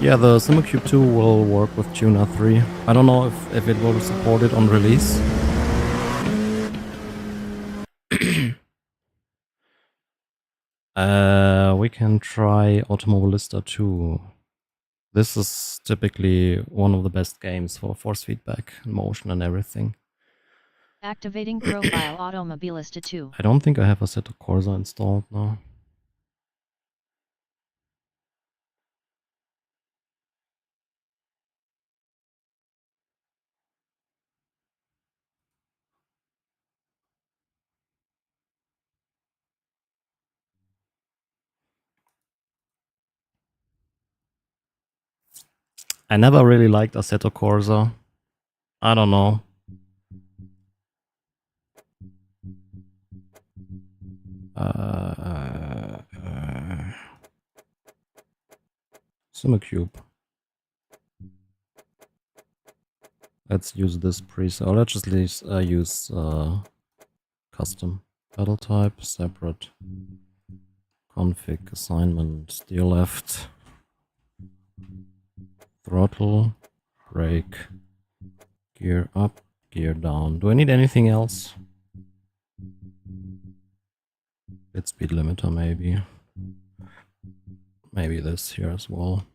Yeah, the Simucube 2 will work with Tuner 3. I don't know if it will support it on release. We can try Automobilista 2. This is typically one of the best games for force feedback, motion and everything. Activating profile Automobilista 2. I don't think I have Assetto Corsa installed now. I never really liked Assetto Corsa. I don't know. Simucube. Let's use this preset. Let's just use custom pedal type, separate config assignment, steer left, throttle, brake, gear up, gear down. Do I need anything else? Bit speed limiter maybe. Maybe this here as well.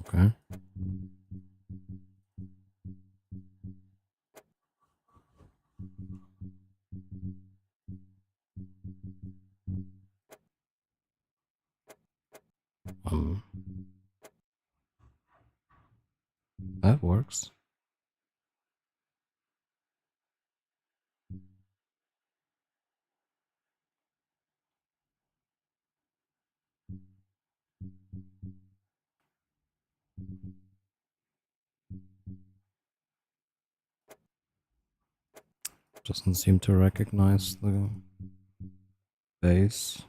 Okay. That works. Doesn't seem to recognize the base.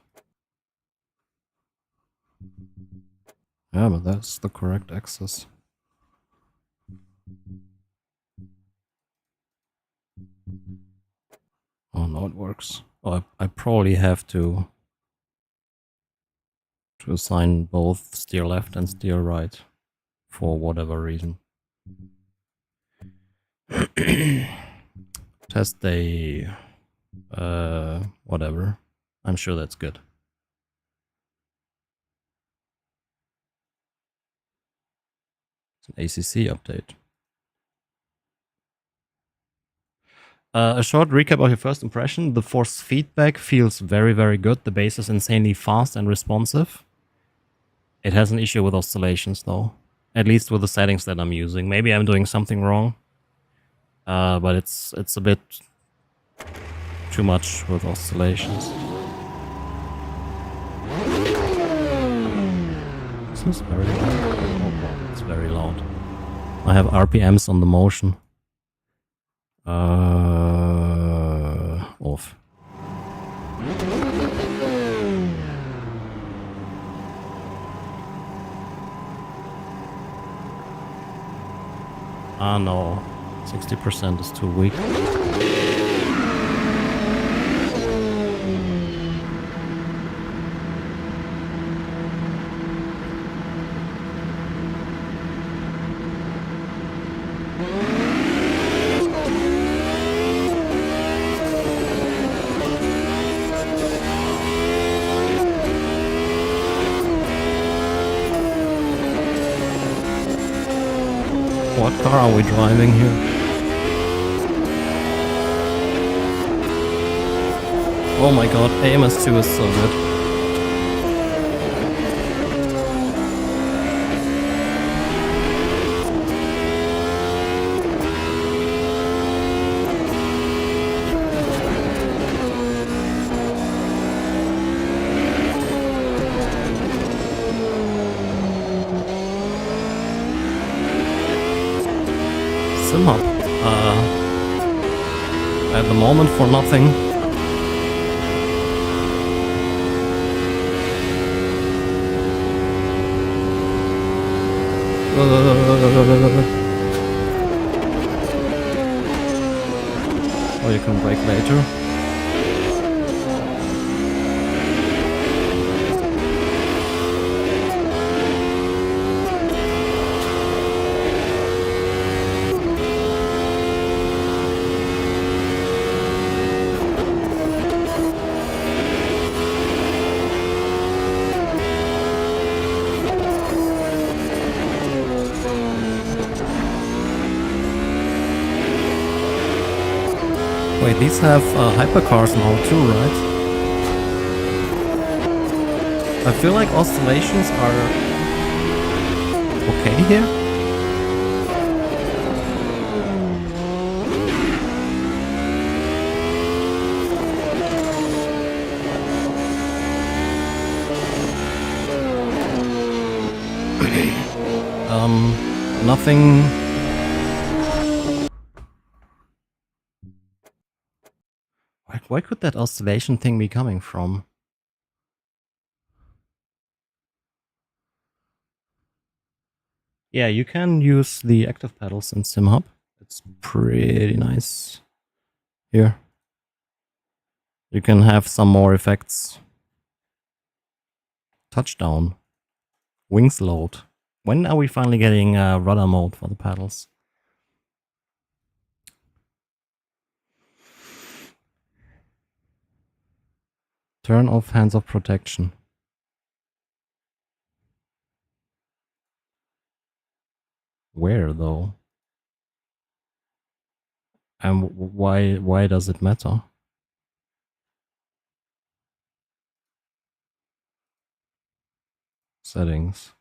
Yeah, but that's the correct axis. Oh no, it works. Oh, I probably have to assign both steer left and steer right for whatever reason. Test day, whatever. I'm sure that's good. It's an ACC update. A short recap of your first impression. The force feedback feels very, very good. The bass is insanely fast and responsive. It has an issue with oscillations though. At least with the settings that I'm using. Maybe I'm doing something wrong. But it's a bit too much with oscillations. This is very loud. Oh, wow, it's very loud. I have RPMs on the motion. Off. Ah no, 60% is too weak. What car are we driving here? Oh my god, AMS2 is so good. Simhop. At the moment for nothing. Or you can brake later. Wait, these have hypercars now too, right? I feel like oscillations are okay here. Nothing. Where could that oscillation thing be coming from? Yeah, you can use the active pedals in SimHub. It's pretty nice. Here. You can have some more effects. Touchdown. Wings load. When are we finally getting rudder mode for the pedals? Turn off hands of protection. Where though? And why does it matter? Settings.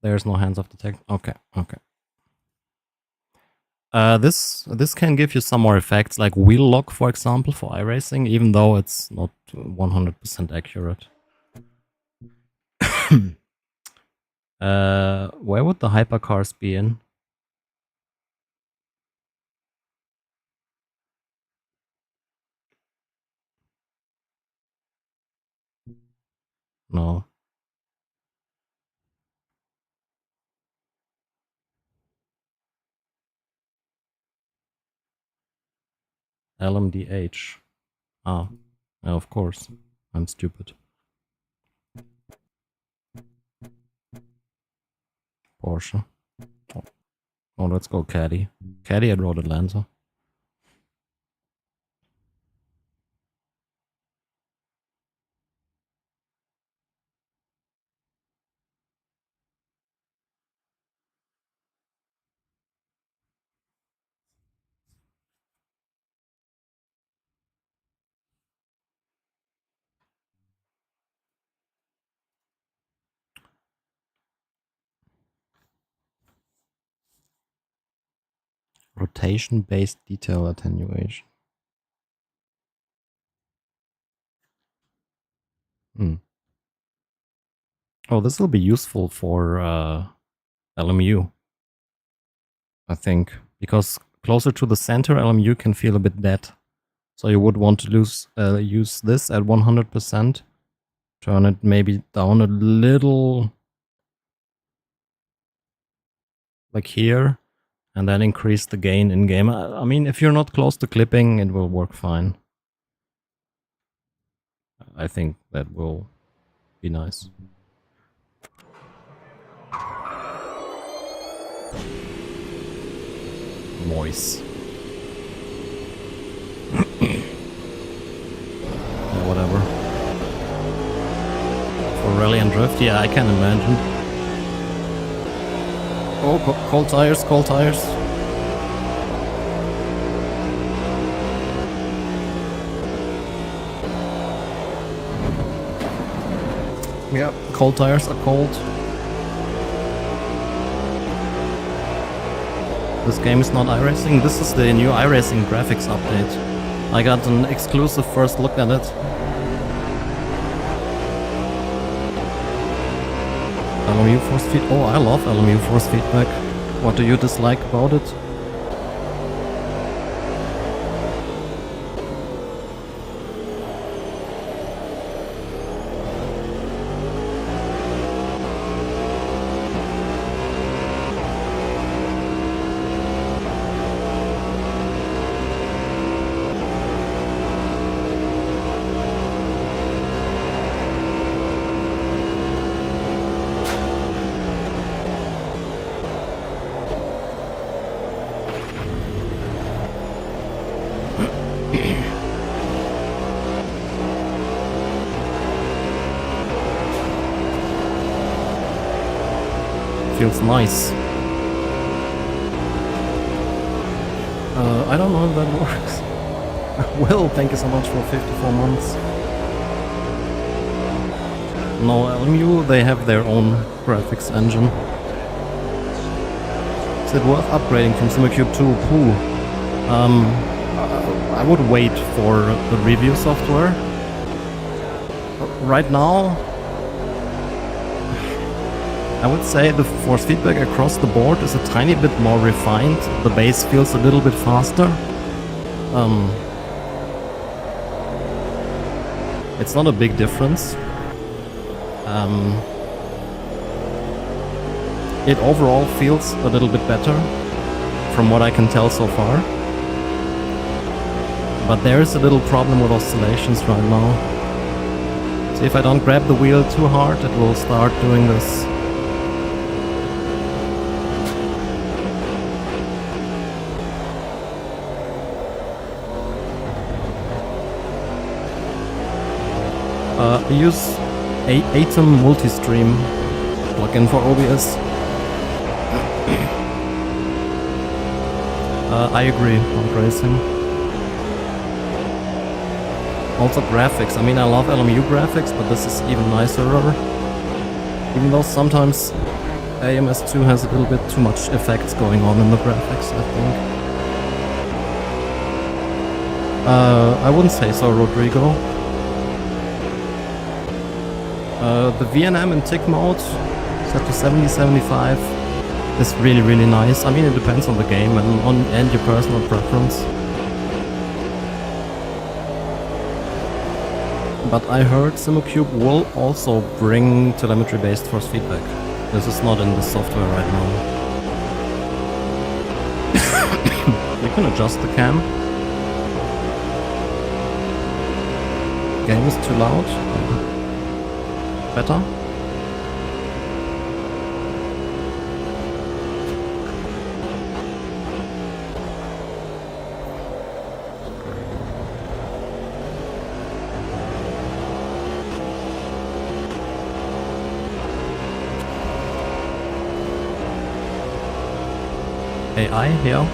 There's no hands of detection. Okay, okay. This can give you some more effects, like wheel lock, for example, for iRacing, even though it's not 100% accurate. Where would the hypercars be in? No. LMDH. Ah, yeah, of course. I'm stupid. Porsche. Oh, let's go Caddy. Caddy at Road Atlanta. Rotation-based detail attenuation. Oh, this will be useful for LMU, I think, because closer to the center, LMU can feel a bit dead. So you would want to use this at 100%, turn it maybe down a little, like here, and then increase the gain in game. I mean, if you're not close to clipping, it will work fine. I think that will be nice. Moist. Yeah, whatever. For rally and drift, yeah, I can imagine. Oh, cold tires, cold tires. Yeah, cold tires are cold. This game is not iRacing. This is the new iRacing graphics update. I got an exclusive first look at it. LMU force feed. Oh, I love LMU force feedback. What do you dislike about it? Feels nice. I don't know if that works. Will, thank you so much for 54 months. No, LMU, they have their own graphics engine. Is it worth upgrading from Simucube to Pooh? I would wait for the review software. Right now, I would say the force feedback across the board is a tiny bit more refined. The bass feels a little bit faster. It's not a big difference. It overall feels a little bit better from what I can tell so far. But there is a little problem with oscillations right now. So if I don't grab the wheel too hard, it will start doing this. I use Atom Multistream plugin for OBS. I agree on racing. Also graphics. I mean, I love LMU graphics, but this is even nicer. Even though sometimes AMS2 has a little bit too much effects going on in the graphics, I think. I wouldn't say so, Rodrigo. The VNM in tick mode, set to 70-75, is really, really nice. I mean, it depends on the game and your personal preference. But I heard Simucube will also bring telemetry-based force feedback. This is not in the software right now. You can adjust the cam. Game is too loud. Better? AI here.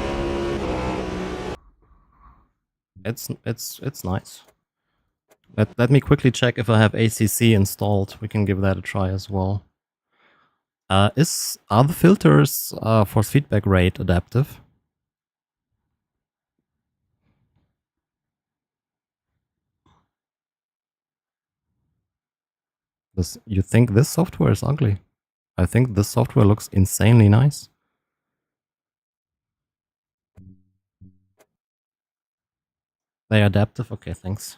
It's nice. Let me quickly check if I have ACC installed. We can give that a try as well. Are the filters force feedback rate adaptive? You think this software is ugly? I think this software looks insanely nice. They're adaptive? Okay, thanks.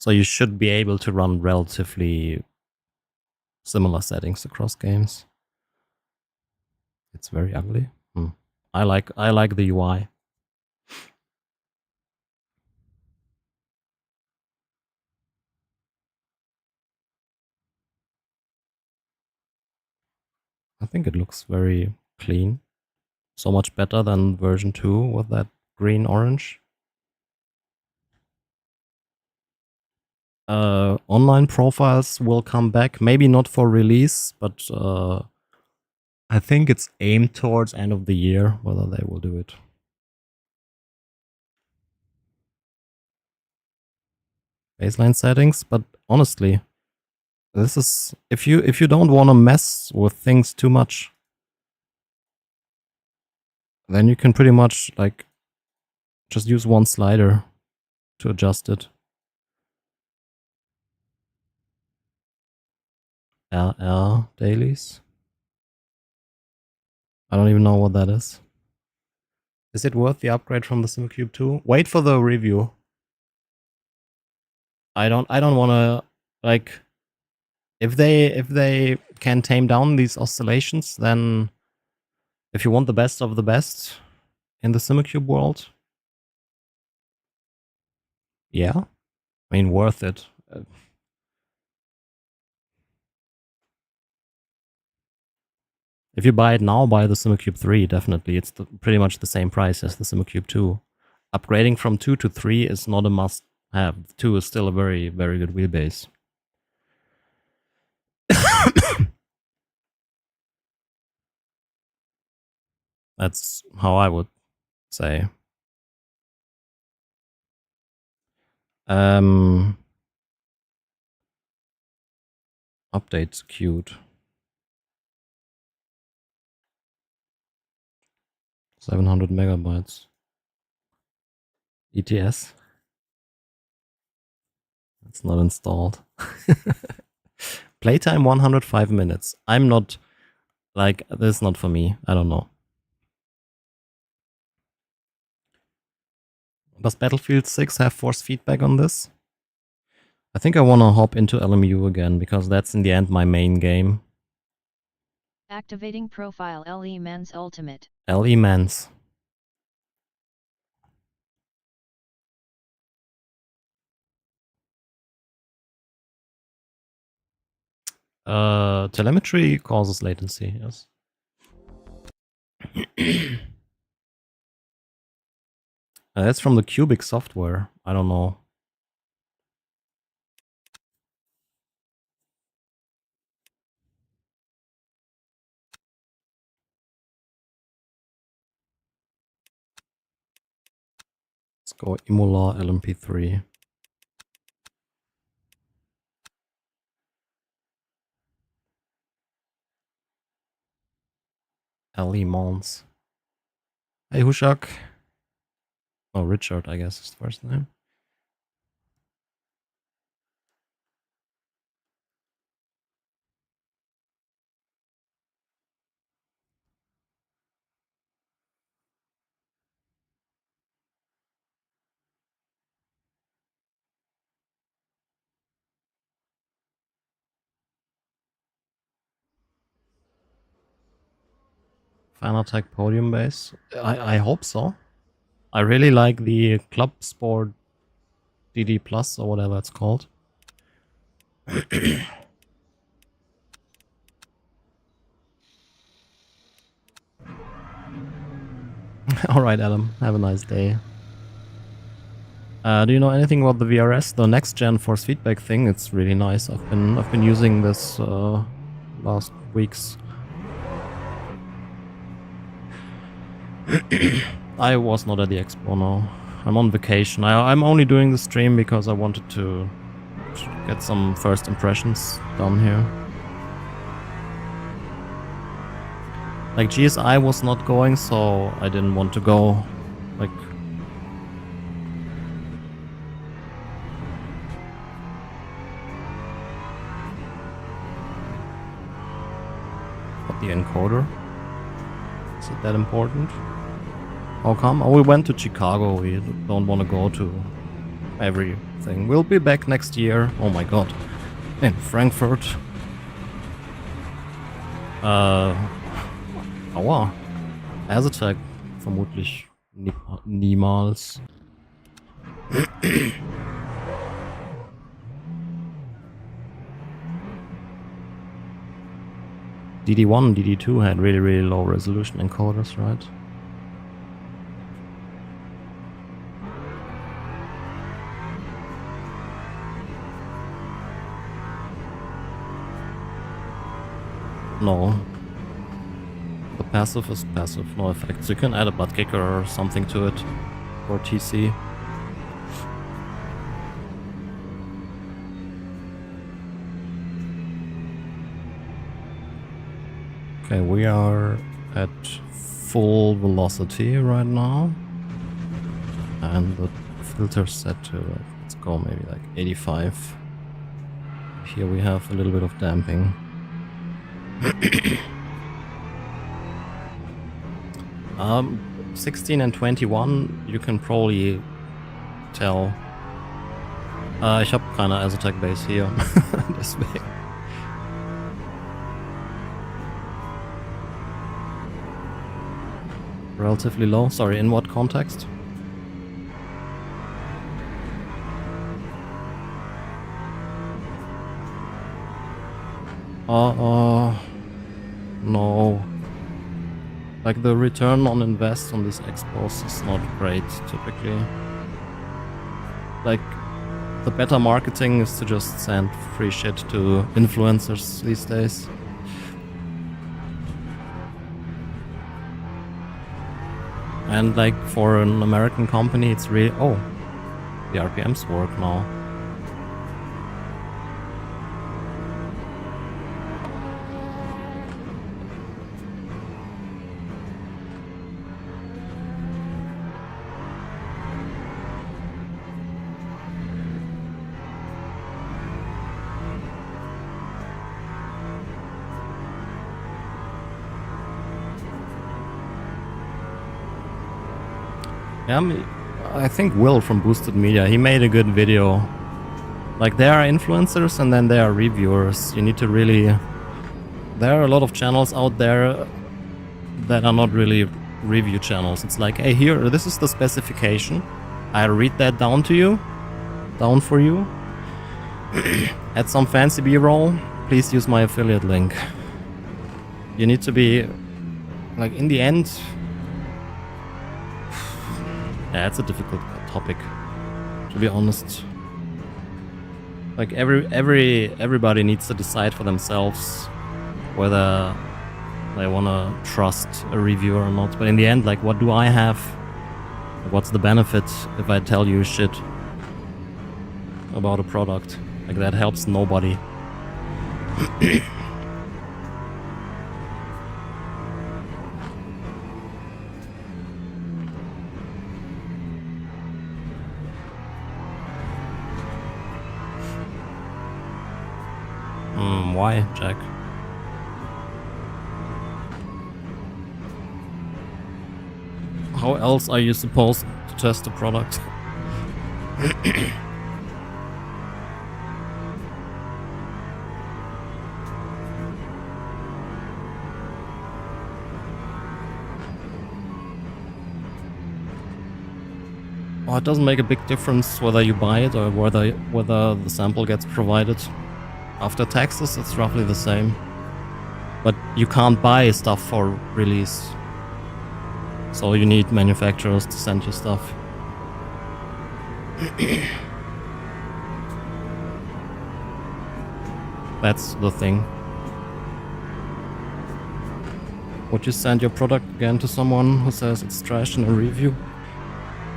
So you should be able to run relatively similar settings across games. It's very ugly. I like the UI. I think it looks very clean. So much better than version 2 with that green-orange. Online profiles will come back, maybe not for release, but I think it's aimed towards end of the year, whether they will do it. Baseline settings, but honestly, this is if you don't want to mess with things too much, then you can pretty much like just use one slider to adjust it. LL dailies. I don't even know what that is. Is it worth the upgrade from the Simucube 2? Wait for the review. I don't want to like if they can tame down these oscillations, then if you want the best of the best in the Simucube world, yeah, I mean worth it. If you buy it now, buy the Simucube 3, definitely. It's pretty much the same price as the Simucube 2. upgrading from 2 to 3 is not a must-have. 2 is still a very, very good wheelbase. That's how I would say. Updates queued. 700 megabytes. ETS. It's not installed. Playtime 105 minutes. I'm not like this is not for me. I don't know. Does Battlefield 6 have force feedback on this? I think I want to hop into LMU again because that's in the end my main game. Activating profile LE Mans Ultimate. LE Mans. Telemetry causes latency, yes. That's from the Cubic software. I don't know. Let's go Imola LMP3. LE Mons. Hey Hushak. Oh, Richard, I guess is the first name. Fanatec podium base. I hope so. I really like the Club Sport DD Plus or whatever it's called. Alright, Adam. Have a nice day. Do you know anything about the VRS, the next gen force feedback thing? It's really nice. I've been using this last weeks. I was not at the expo now. I'm on vacation. I'm only doing the stream because I wanted to get some first impressions done here. Like GSI was not going, so I didn't want to go. Like the encoder? Is it that important? How come? Oh, we went to Chicago. We don't want to go to everything. We'll be back next year. Oh my god. In Frankfurt. Aua. Aztec. Vermutlich niemals. DD1, DD2 had really low resolution encoders, right? No. The passive is passive, no effects. You can add a butt kicker or something to it for TC. Okay, we are at full velocity right now. And the filter's set to, let's go maybe like 85. Here we have a little bit of damping. 16 and 21, you can probably tell. Ich habe keine Aztec Base hier, deswegen. Relatively low. Sorry, in what context? No. Like the return on invest on these expos is not great typically. Like the better marketing is to just send free shit to influencers these days. And like for an American company, it's really, oh, the RPMs work now. Yeah, I think Will from Boosted Media, he made a good video. Like there are influencers and then there are reviewers. You need to really... There are a lot of channels out there that are not really review channels. It's like, hey, here, this is the specification. I read that down for you. Add some fancy B-roll. Please use my affiliate link. You need to be... Like, in the end... Yeah, it's a difficult topic, to be honest. Like everybody needs to decide for themselves whether they wanna trust a reviewer or not. But in the end, like, what do I have? What's the benefit if I tell you shit about a product? Like, that helps nobody. Why, Jack? How else are you supposed to test the product? Well, it doesn't make a big difference whether you buy it or whether the sample gets provided. After taxes, it's roughly the same. But you can't buy stuff for release. So you need manufacturers to send you stuff. That's the thing. Would you send your product again to someone who says it's trash in a review?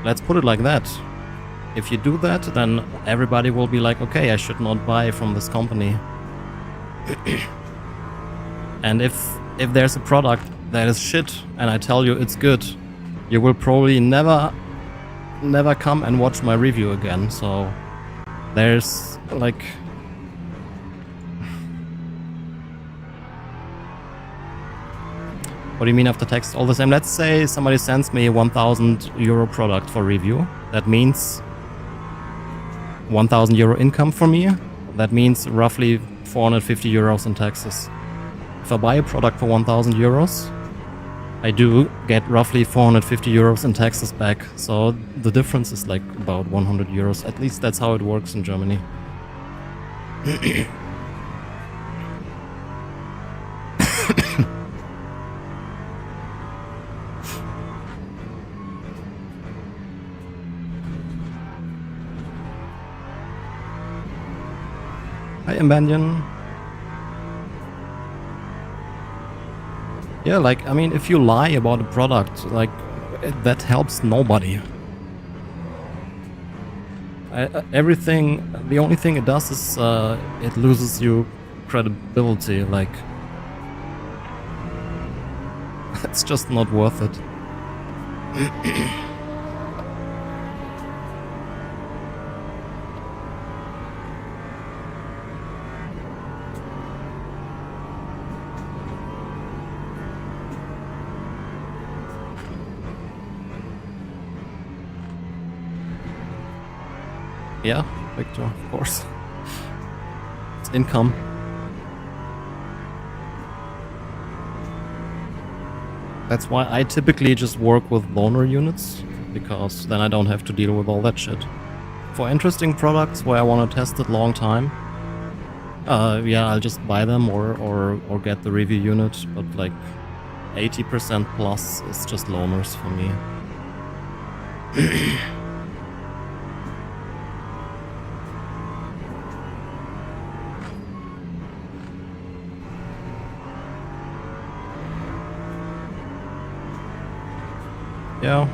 Let's put it like that. If you do that, then everybody will be like, okay, I should not buy from this company. And if there's a product that is shit and I tell you it's good, you will probably never come and watch my review again. So there's like... What do you mean after tax? All the same. Let's say somebody sends me a 1,000 euro product for review. That means 1,000 euro income for me. That means roughly 450 euros in taxes. If I buy a product for 1,000 euros, I do get roughly 450 euros in taxes back. So the difference is like about 100 euros. At least that's how it works in Germany. Hi, Embanion. Yeah, like, I mean, if you lie about a product, like, that helps nobody. Everything, the only thing it does is it loses you credibility, like, it's just not worth it. Yeah, Victor, of course. It's income. That's why I typically just work with loaner units, because then I don't have to deal with all that shit. For interesting products where I want to test it long time, yeah, I'll just buy them or get the review unit, but like, 80% plus is just loaners for me. Yeah,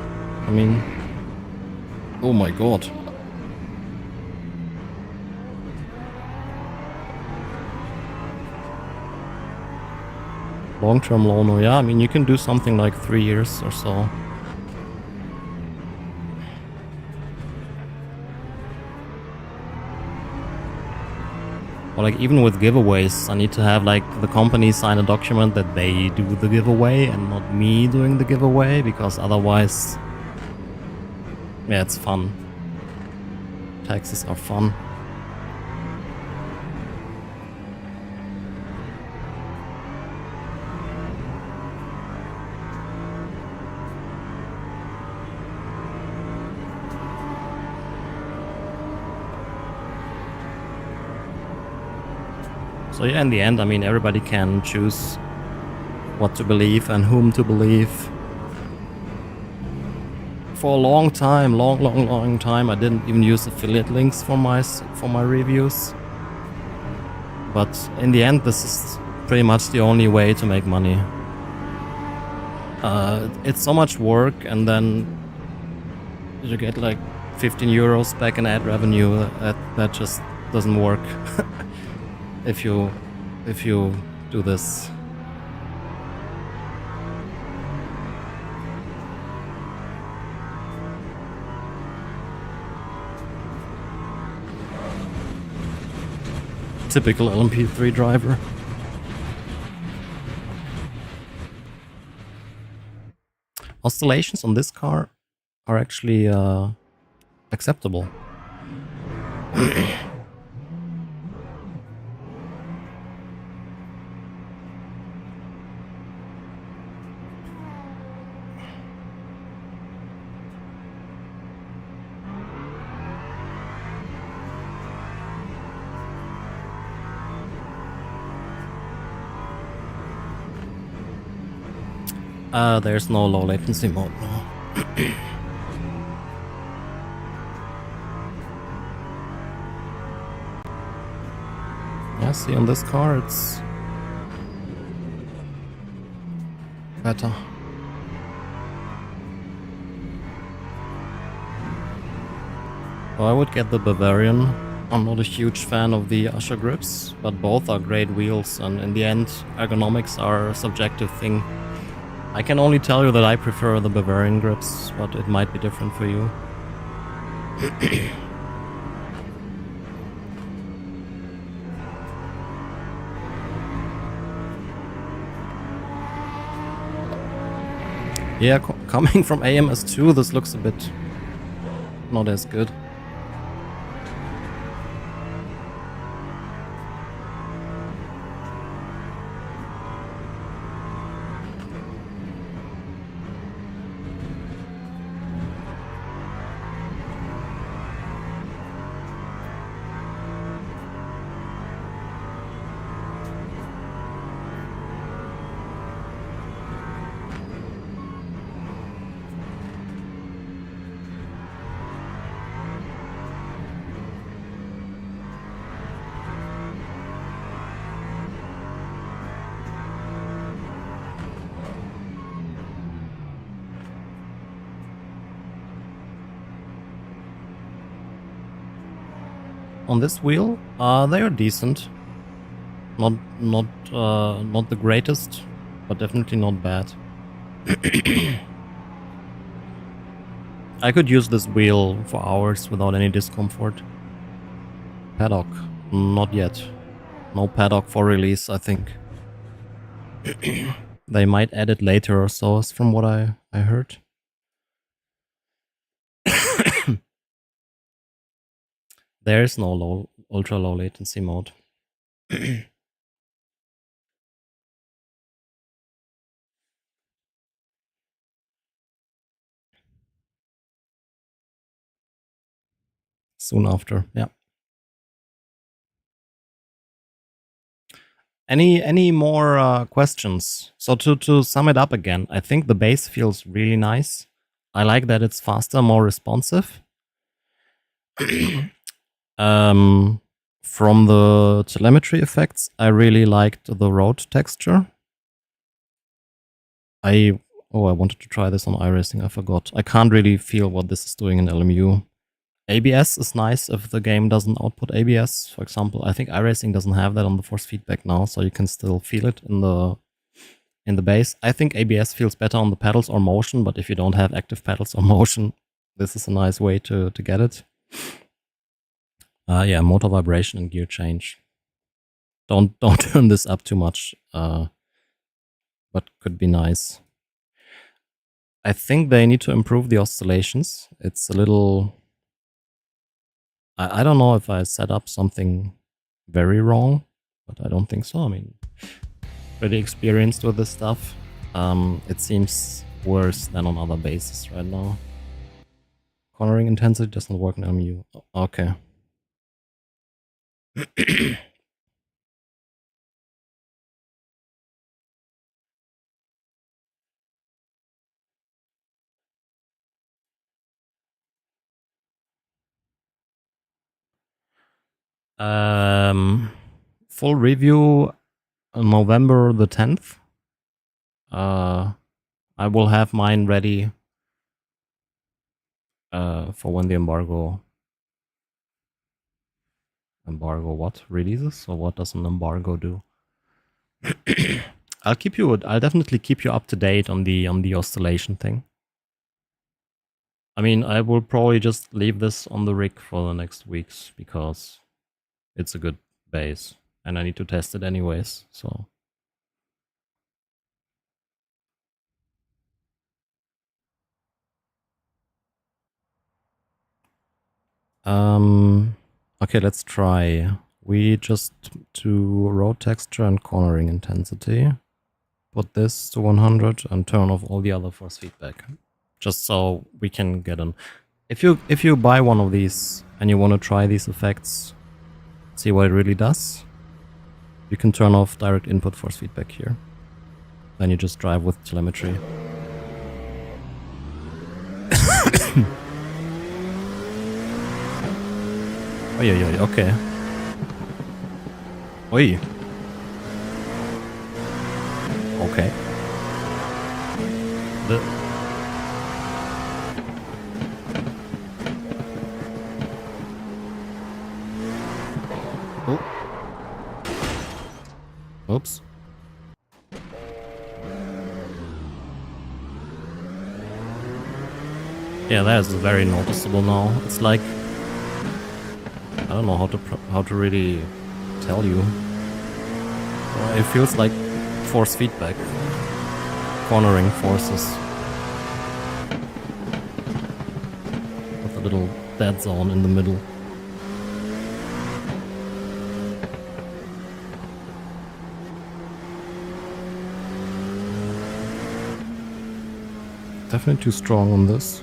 I mean... Oh my god. Long-term loaner, yeah, I mean, you can do something like 3 years or so. Or like even with giveaways, I need to have like the company sign a document that they do the giveaway and not me doing the giveaway, because otherwise, yeah, it's fun. Taxes are fun. So yeah, in the end, I mean, everybody can choose what to believe and whom to believe. For a long time, long time, I didn't even use affiliate links for my reviews. But in the end, this is pretty much the only way to make money. It's so much work, and then you get like 15 euros back in ad revenue. That just doesn't work if you do this. Typical LMP3 driver. Oscillations on this car are actually acceptable. There's no low latency mode, no. Yeah, see, on this car it's better. So I would get the Bavarian. I'm not a huge fan of the Usher grips, but both are great wheels, and in the end, ergonomics are a subjective thing. I can only tell you that I prefer the Bavarian grips, but it might be different for you. Yeah, coming from AMS2, this looks a bit not as good. On this wheel, they are decent. Not the greatest, but definitely not bad. I could use this wheel for hours without any discomfort. Paddock, not yet. No paddock for release, I think. They might add it later or so, from what I heard. There is no ultra low latency mode. Soon after, yeah. Any more questions? So to sum it up again, I think the base feels really nice. I like that it's faster, more responsive. From the telemetry effects, I really liked the road texture. I wanted to try this on iRacing, I forgot. I can't really feel what this is doing in LMU. ABS is nice if the game doesn't output ABS, for example. I think iRacing doesn't have that on the force feedback now, so you can still feel it in the base. I think ABS feels better on the pedals or motion, but if you don't have active pedals or motion, this is a nice way to get it. Yeah, motor vibration and gear change. Don't turn this up too much, but could be nice. I think they need to improve the oscillations. It's a little... I don't know if I set up something very wrong, but I don't think so. I mean, pretty experienced with this stuff. It seems worse than on other bases right now. Cornering intensity doesn't work in LMU. Okay. Full review on November the 10th. I will have mine ready for when the embargo what releases, or what does an embargo do? I'll definitely keep you up to date on the oscillation thing. I mean, I will probably just leave this on the rig for the next weeks because it's a good base and I need to test it anyways, so. Okay, let's try. We just do road texture and cornering intensity. Put this to 100 and turn off all the other force feedback. Just so we can get an... If you buy one of these and you want to try these effects, see what it really does, you can turn off direct input force feedback here. Then you just drive with telemetry. Oi, okay. Oi. Okay. Oh. Oops. Yeah, that is very noticeable now. It's like, I don't know how to really tell you. It feels like force feedback, cornering forces with a little dead zone in the middle. Definitely too strong on this.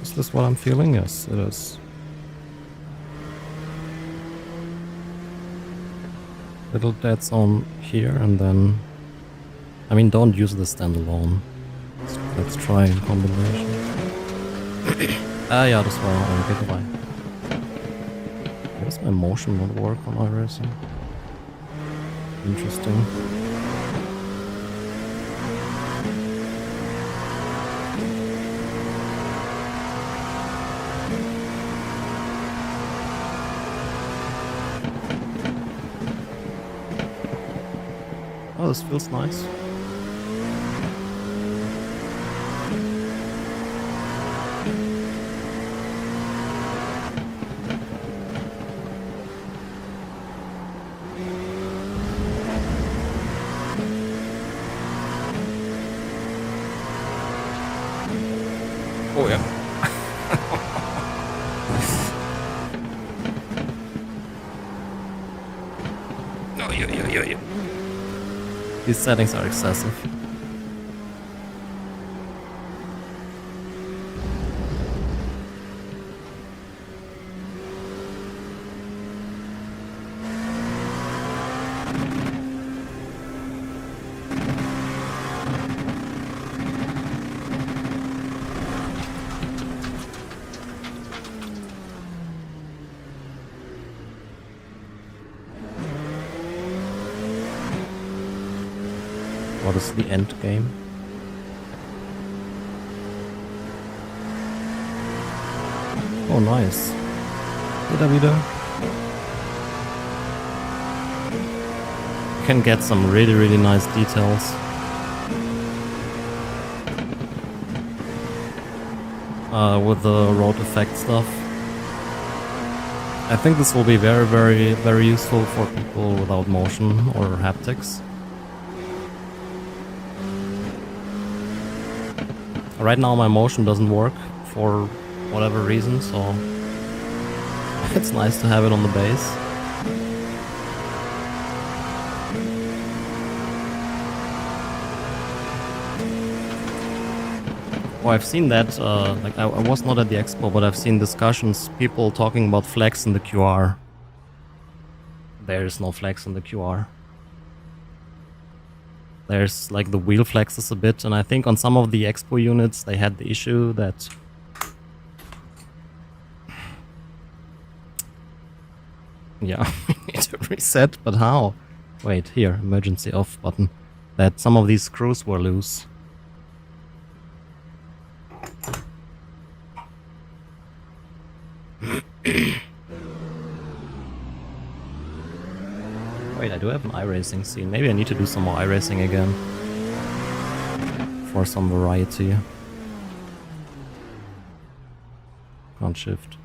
Is this what I'm feeling? Yes, it is. Little dead zone here, and then... I mean, don't use the standalone. Let's try in combination. Ja, das war geht dabei. Why does my motion not work on iRacing? Interesting. Oh, this feels nice. Oh yeah. No, yeah. These settings are excessive. What is the end game? Oh, nice. Wieder. You can get some really nice details. With the road effect stuff. I think this will be very useful for people without motion or haptics. Right now my motion doesn't work for whatever reason, so it's nice to have it on the base. Oh, I've seen that, like I was not at the expo, but I've seen discussions, people talking about flex in the QR. There is no flex in the QR. There's like the wheel flexes a bit, and I think on some of the expo units they had the issue that yeah, we need to reset, but how? Wait, here, emergency off button. That some of these screws were loose. Wait, I do have an iRacing scene. Maybe I need to do some more iRacing again. For some variety. Can't shift.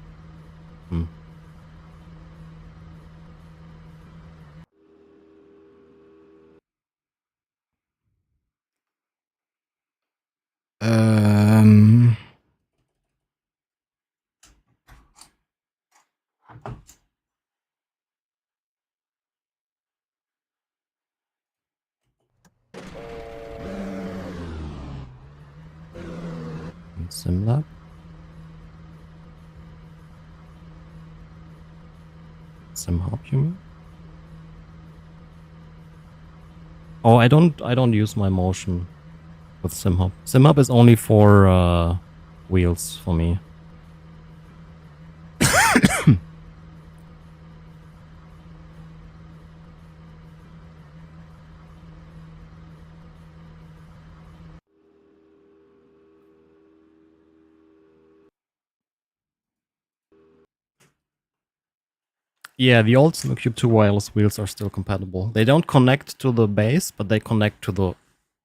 Simlab. Simhop, you mean? Oh, I don't use my motion with Simhop. Simhop is only for wheels for me. Yeah, the old Simucube 2 wireless wheels are still compatible. They don't connect to the base, but they connect to the...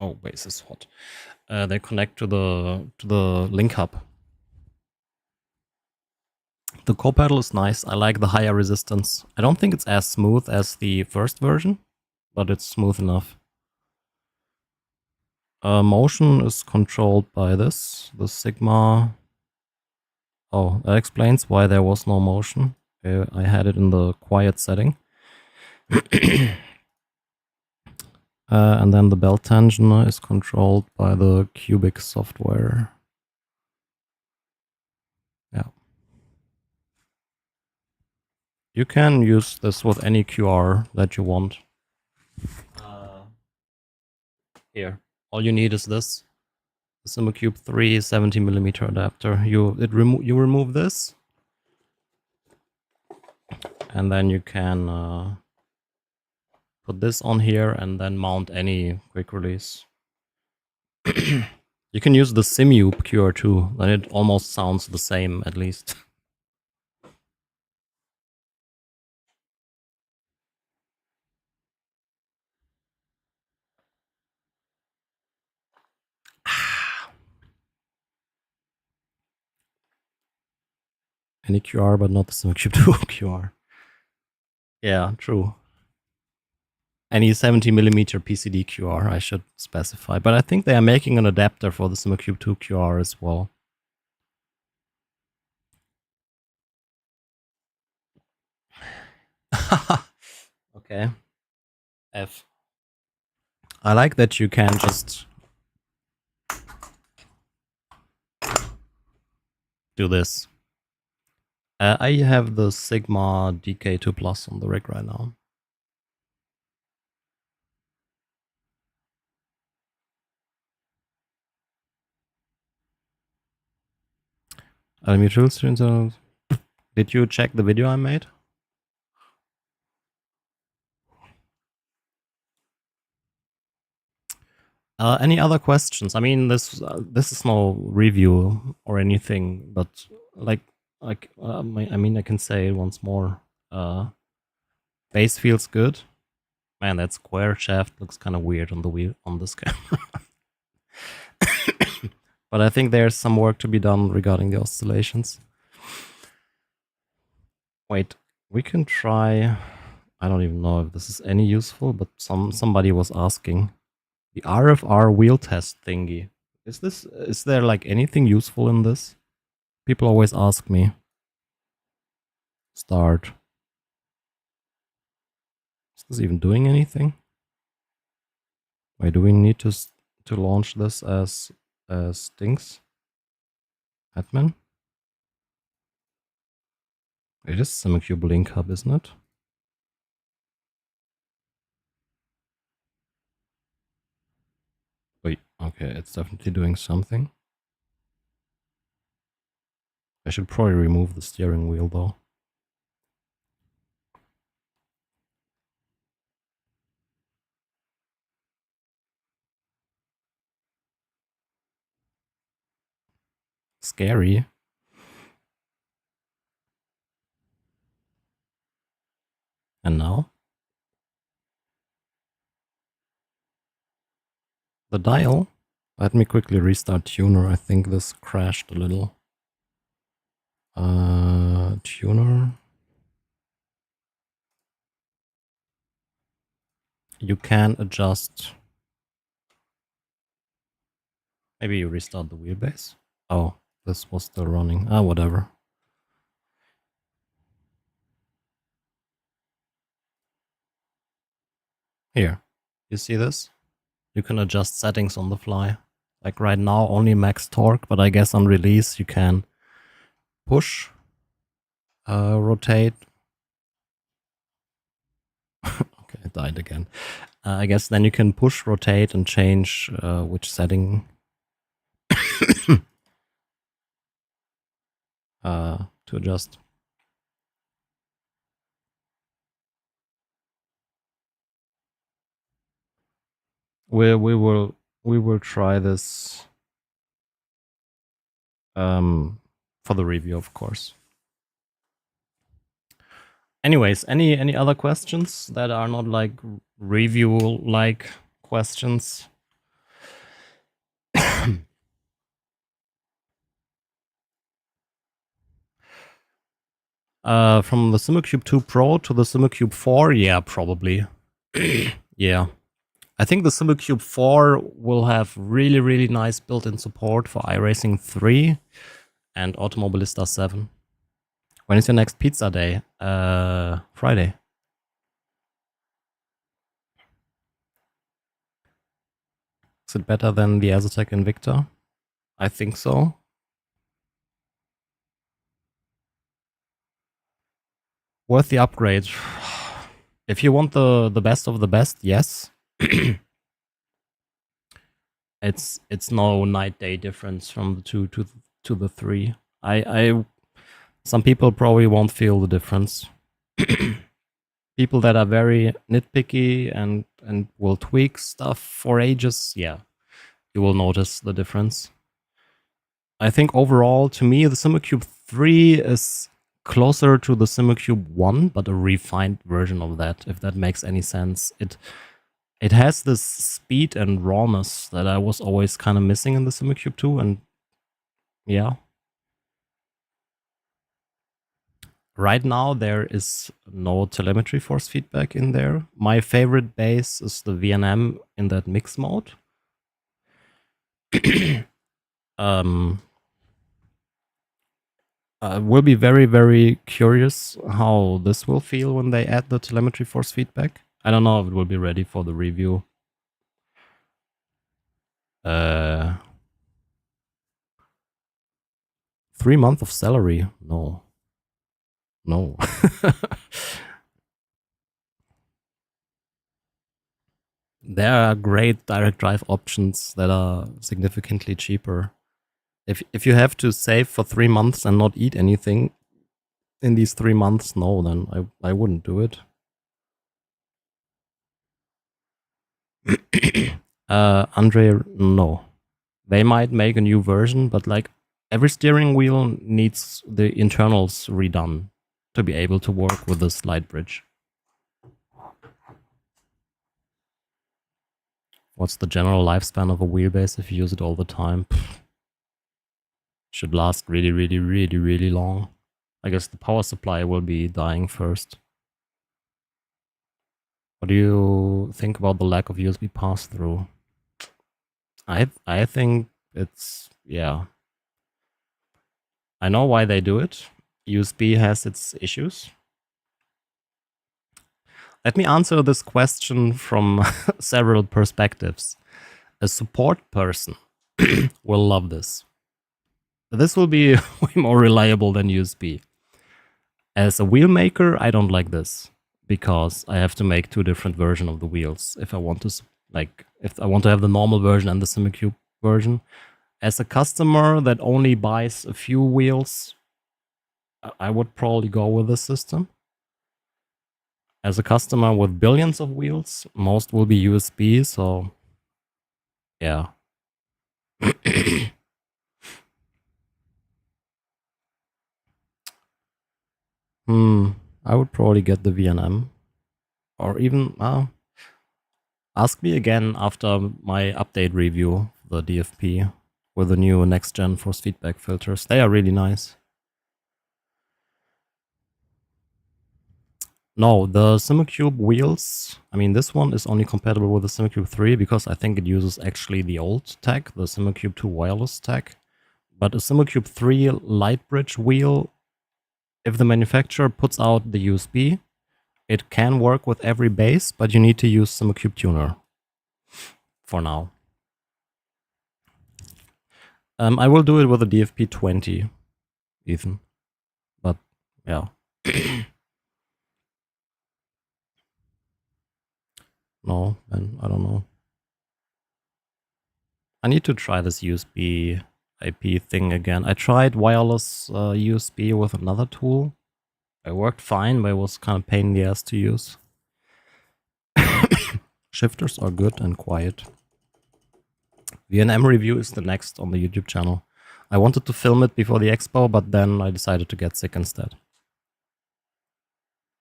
Oh, base is hot. They connect to the link hub. The co-pedal is nice. I like the higher resistance. I don't think it's as smooth as the first version, but it's smooth enough. Motion is controlled by this, the Sigma. Oh, that explains why there was no motion. I had it in the quiet setting. And then the belt tensioner is controlled by the Cubic software. Yeah. You can use this with any QR that you want. Here, all you need is this. The Simucube 3 70mm adapter. You remove this, and then you can put this on here and then mount any quick release. You can use the Simucube QR too, then it almost sounds the same at least. Any QR, but not the Simucube 2 QR. Yeah, true. Any 70mm PCD QR, I should specify. But I think they are making an adapter for the Simucube 2 QR as well. Okay. F. I like that you can just do this. I have the Sigma DK2 Plus on the rig right now. Mutual students. Did you check the video I made? Any other questions? I mean, this is no review or anything, but like I mean, I can say it once more. Base feels good. Man, that square shaft looks kind of weird on the wheel on this camera. But I think there's some work to be done regarding the oscillations. Wait, we can try. I don't even know if this is any useful, but somebody was asking the RFR wheel test thingy. Is there like anything useful in this? People always ask me. Start. Is this even doing anything? Wait, do we need to launch this as things? Admin? It is Simucube Link Hub, isn't it? Wait, okay, it's definitely doing something. I should probably remove the steering wheel though. Scary. And now? The dial? Let me quickly restart tuner. I think this crashed a little. Tuner. You can adjust. Maybe you restart the wheelbase. Oh, this was still running. Ah, whatever. Here, you see this? You can adjust settings on the fly. Like right now, only max torque, but I guess on release you can push, rotate. Okay, it died again. I guess then you can push, rotate, and change which setting to adjust. We will try this for the review, of course. Anyways, any other questions that are not like review like questions? From the Simucube 2 Pro to the Simucube 4, yeah, probably. Yeah. I think the Simucube 4 will have really, really nice built-in support for iRacing 3 and Automobilista 7. When is your next pizza day? Friday. Is it better than the Azotec Invicta? I think so. Worth the upgrade. If you want the best of the best, yes. it's no night day difference from the 2 to the 3. Some people probably won't feel the difference. People that are very nitpicky and will tweak stuff for ages, yeah, you will notice the difference. I think overall, to me, the Simucube 3 is closer to the Simucube 1, but a refined version of that, if that makes any sense. It has this speed and rawness that I was always kind of missing in the Simucube 2, and yeah. Right now, there is no telemetry force feedback in there. My favorite base is the VNM in that mix mode. Will be very, very curious how this will feel when they add the telemetry force feedback. I don't know if it will be ready for the review. 3 months of salary? No. No. There are great direct drive options that are significantly cheaper. If you have to save for 3 months and not eat anything in these 3 months, no, then I wouldn't do it. Andre, no. They might make a new version, but like every steering wheel needs the internals redone to be able to work with this light bridge. What's the general lifespan of a wheelbase if you use it all the time? Should last really, really, really, really long. I guess the power supply will be dying first. What do you think about the lack of USB pass-through? I think it's, yeah. I know why they do it. USB has its issues. Let me answer this question from several perspectives. A support person will love this. This will be way more reliable than USB. As a wheel maker, I don't like this because I have to make two different versions of the wheels if I want to, like, if I want to have the normal version and the Simucube version. As a customer that only buys a few wheels, I would probably go with this system. As a customer with billions of wheels, most will be USB, so yeah. I would probably get the VNM. Or even, ask me again after my update review, the DFP, with the new next-gen force feedback filters. They are really nice. No, the Simucube wheels, I mean, this one is only compatible with the Simucube 3 because I think it uses actually the old tech, the Simucube 2 wireless tech. But a Simucube 3 light bridge wheel, if the manufacturer puts out the USB, it can work with every base, but you need to use Simucube tuner for now. I will do it with a DFP 20, Ethan. But yeah. No, then I don't know. I need to try this USB IP thing again. I tried wireless USB with another tool. It worked fine, but it was kind of pain in the ass to use. Shifters are good and quiet. VNM review is the next on the YouTube channel. I wanted to film it before the expo, but then I decided to get sick instead.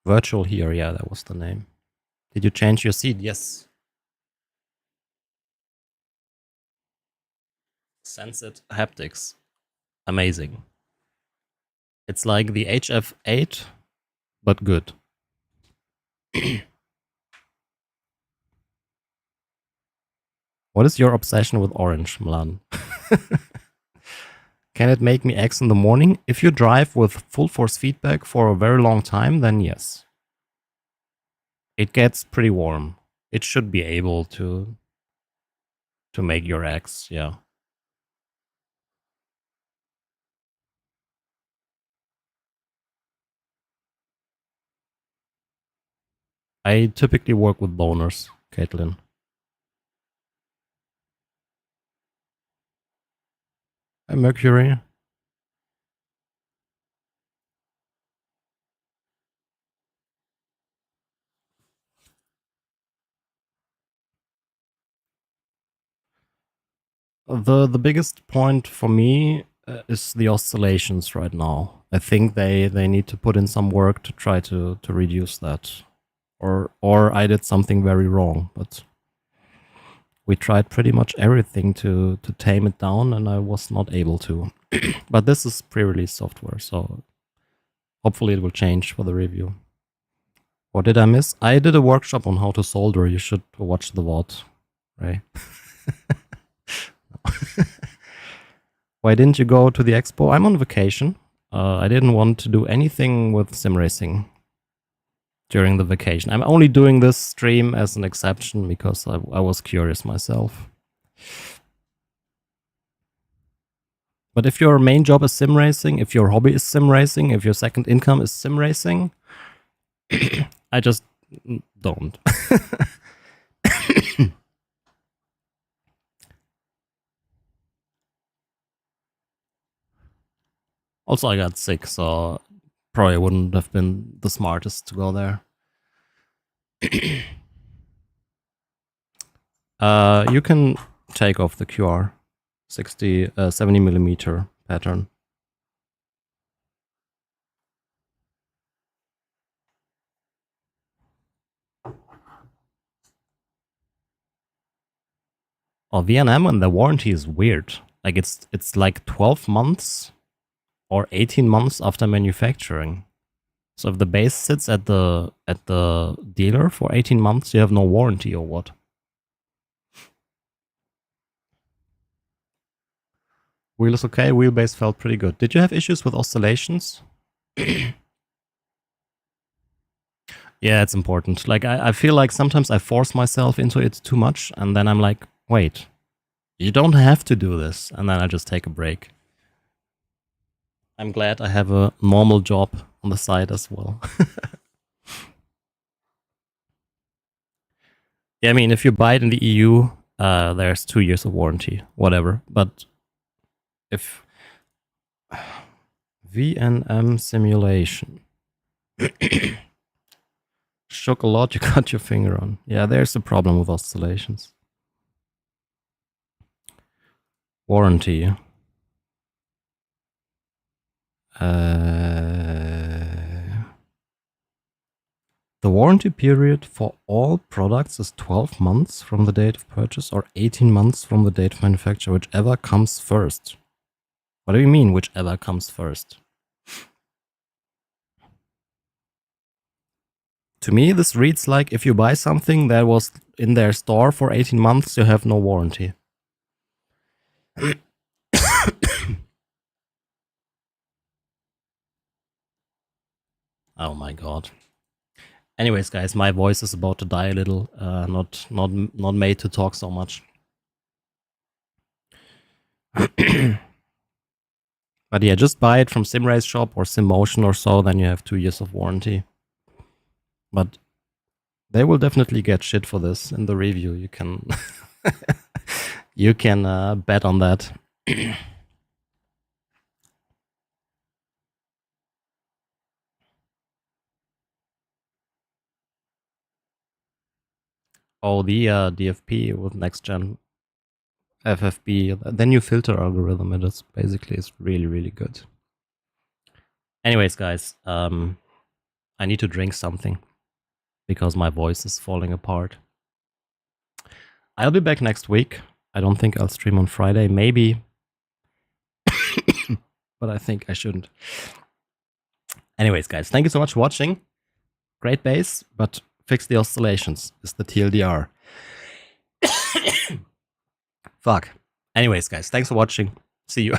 Virtual here, yeah, that was the name. Did you change your seat? Yes. Sensed haptics. Amazing. It's like the HF8, but good. What is your obsession with orange, Milan? Can it make me X in the morning? If you drive with full force feedback for a very long time, then yes. It gets pretty warm. It should be able to make your X, yeah. I typically work with boners, Caitlin. Hi, Mercury. The biggest point for me is the oscillations right now. I think they need to put in some work to try to reduce that. Or I did something very wrong, but we tried pretty much everything to tame it down and I was not able to. But this is pre-release software, so hopefully it will change for the review. What did I miss? I did a workshop on how to solder. You should watch the VOD, right? Why didn't you go to the expo? I'm on vacation. I didn't want to do anything with sim racing during the vacation. I'm only doing this stream as an exception because I was curious myself. But if your main job is sim racing, if your hobby is sim racing, if your second income is sim racing, I just don't. Also, I got sick, so probably wouldn't have been the smartest to go there. You can take off the QR 70 millimeter pattern. Oh, VNM and the warranty is weird. Like it's like 12 months or 18 months after manufacturing. So if the base sits at the dealer for 18 months, you have no warranty or what? Wheel is okay, wheelbase felt pretty good. Did you have issues with oscillations? Yeah, it's important. Like I feel like sometimes I force myself into it too much and then I'm like, wait, you don't have to do this. And then I just take a break. I'm glad I have a normal job on the side as well. Yeah, I mean, if you buy it in the EU, there's 2 years of warranty, whatever. But if VNM simulation shook a lot, you cut your finger on. Yeah, there's a problem with oscillations. Warranty. The warranty period for all products is 12 months from the date of purchase or 18 months from the date of manufacture, whichever comes first. What do you mean, whichever comes first? To me, this reads like if you buy something that was in their store for 18 months, you have no warranty. Oh my god. Anyways, guys, my voice is about to die a little. Not made to talk so much. But yeah, just buy it from SimRace Shop or SimMotion or so, then you have 2 years of warranty. But they will definitely get shit for this in the review. You can you can bet on that. Oh, the DFP with next gen FFB, the new filter algorithm. It is basically is really, really good. Anyways, guys, I need to drink something because my voice is falling apart. I'll be back next week. I don't think I'll stream on Friday. Maybe. But I think I shouldn't. Anyways, guys, thank you so much for watching. Great base, but fix the oscillations is the TLDR. Fuck. Anyways, guys, thanks for watching. See you.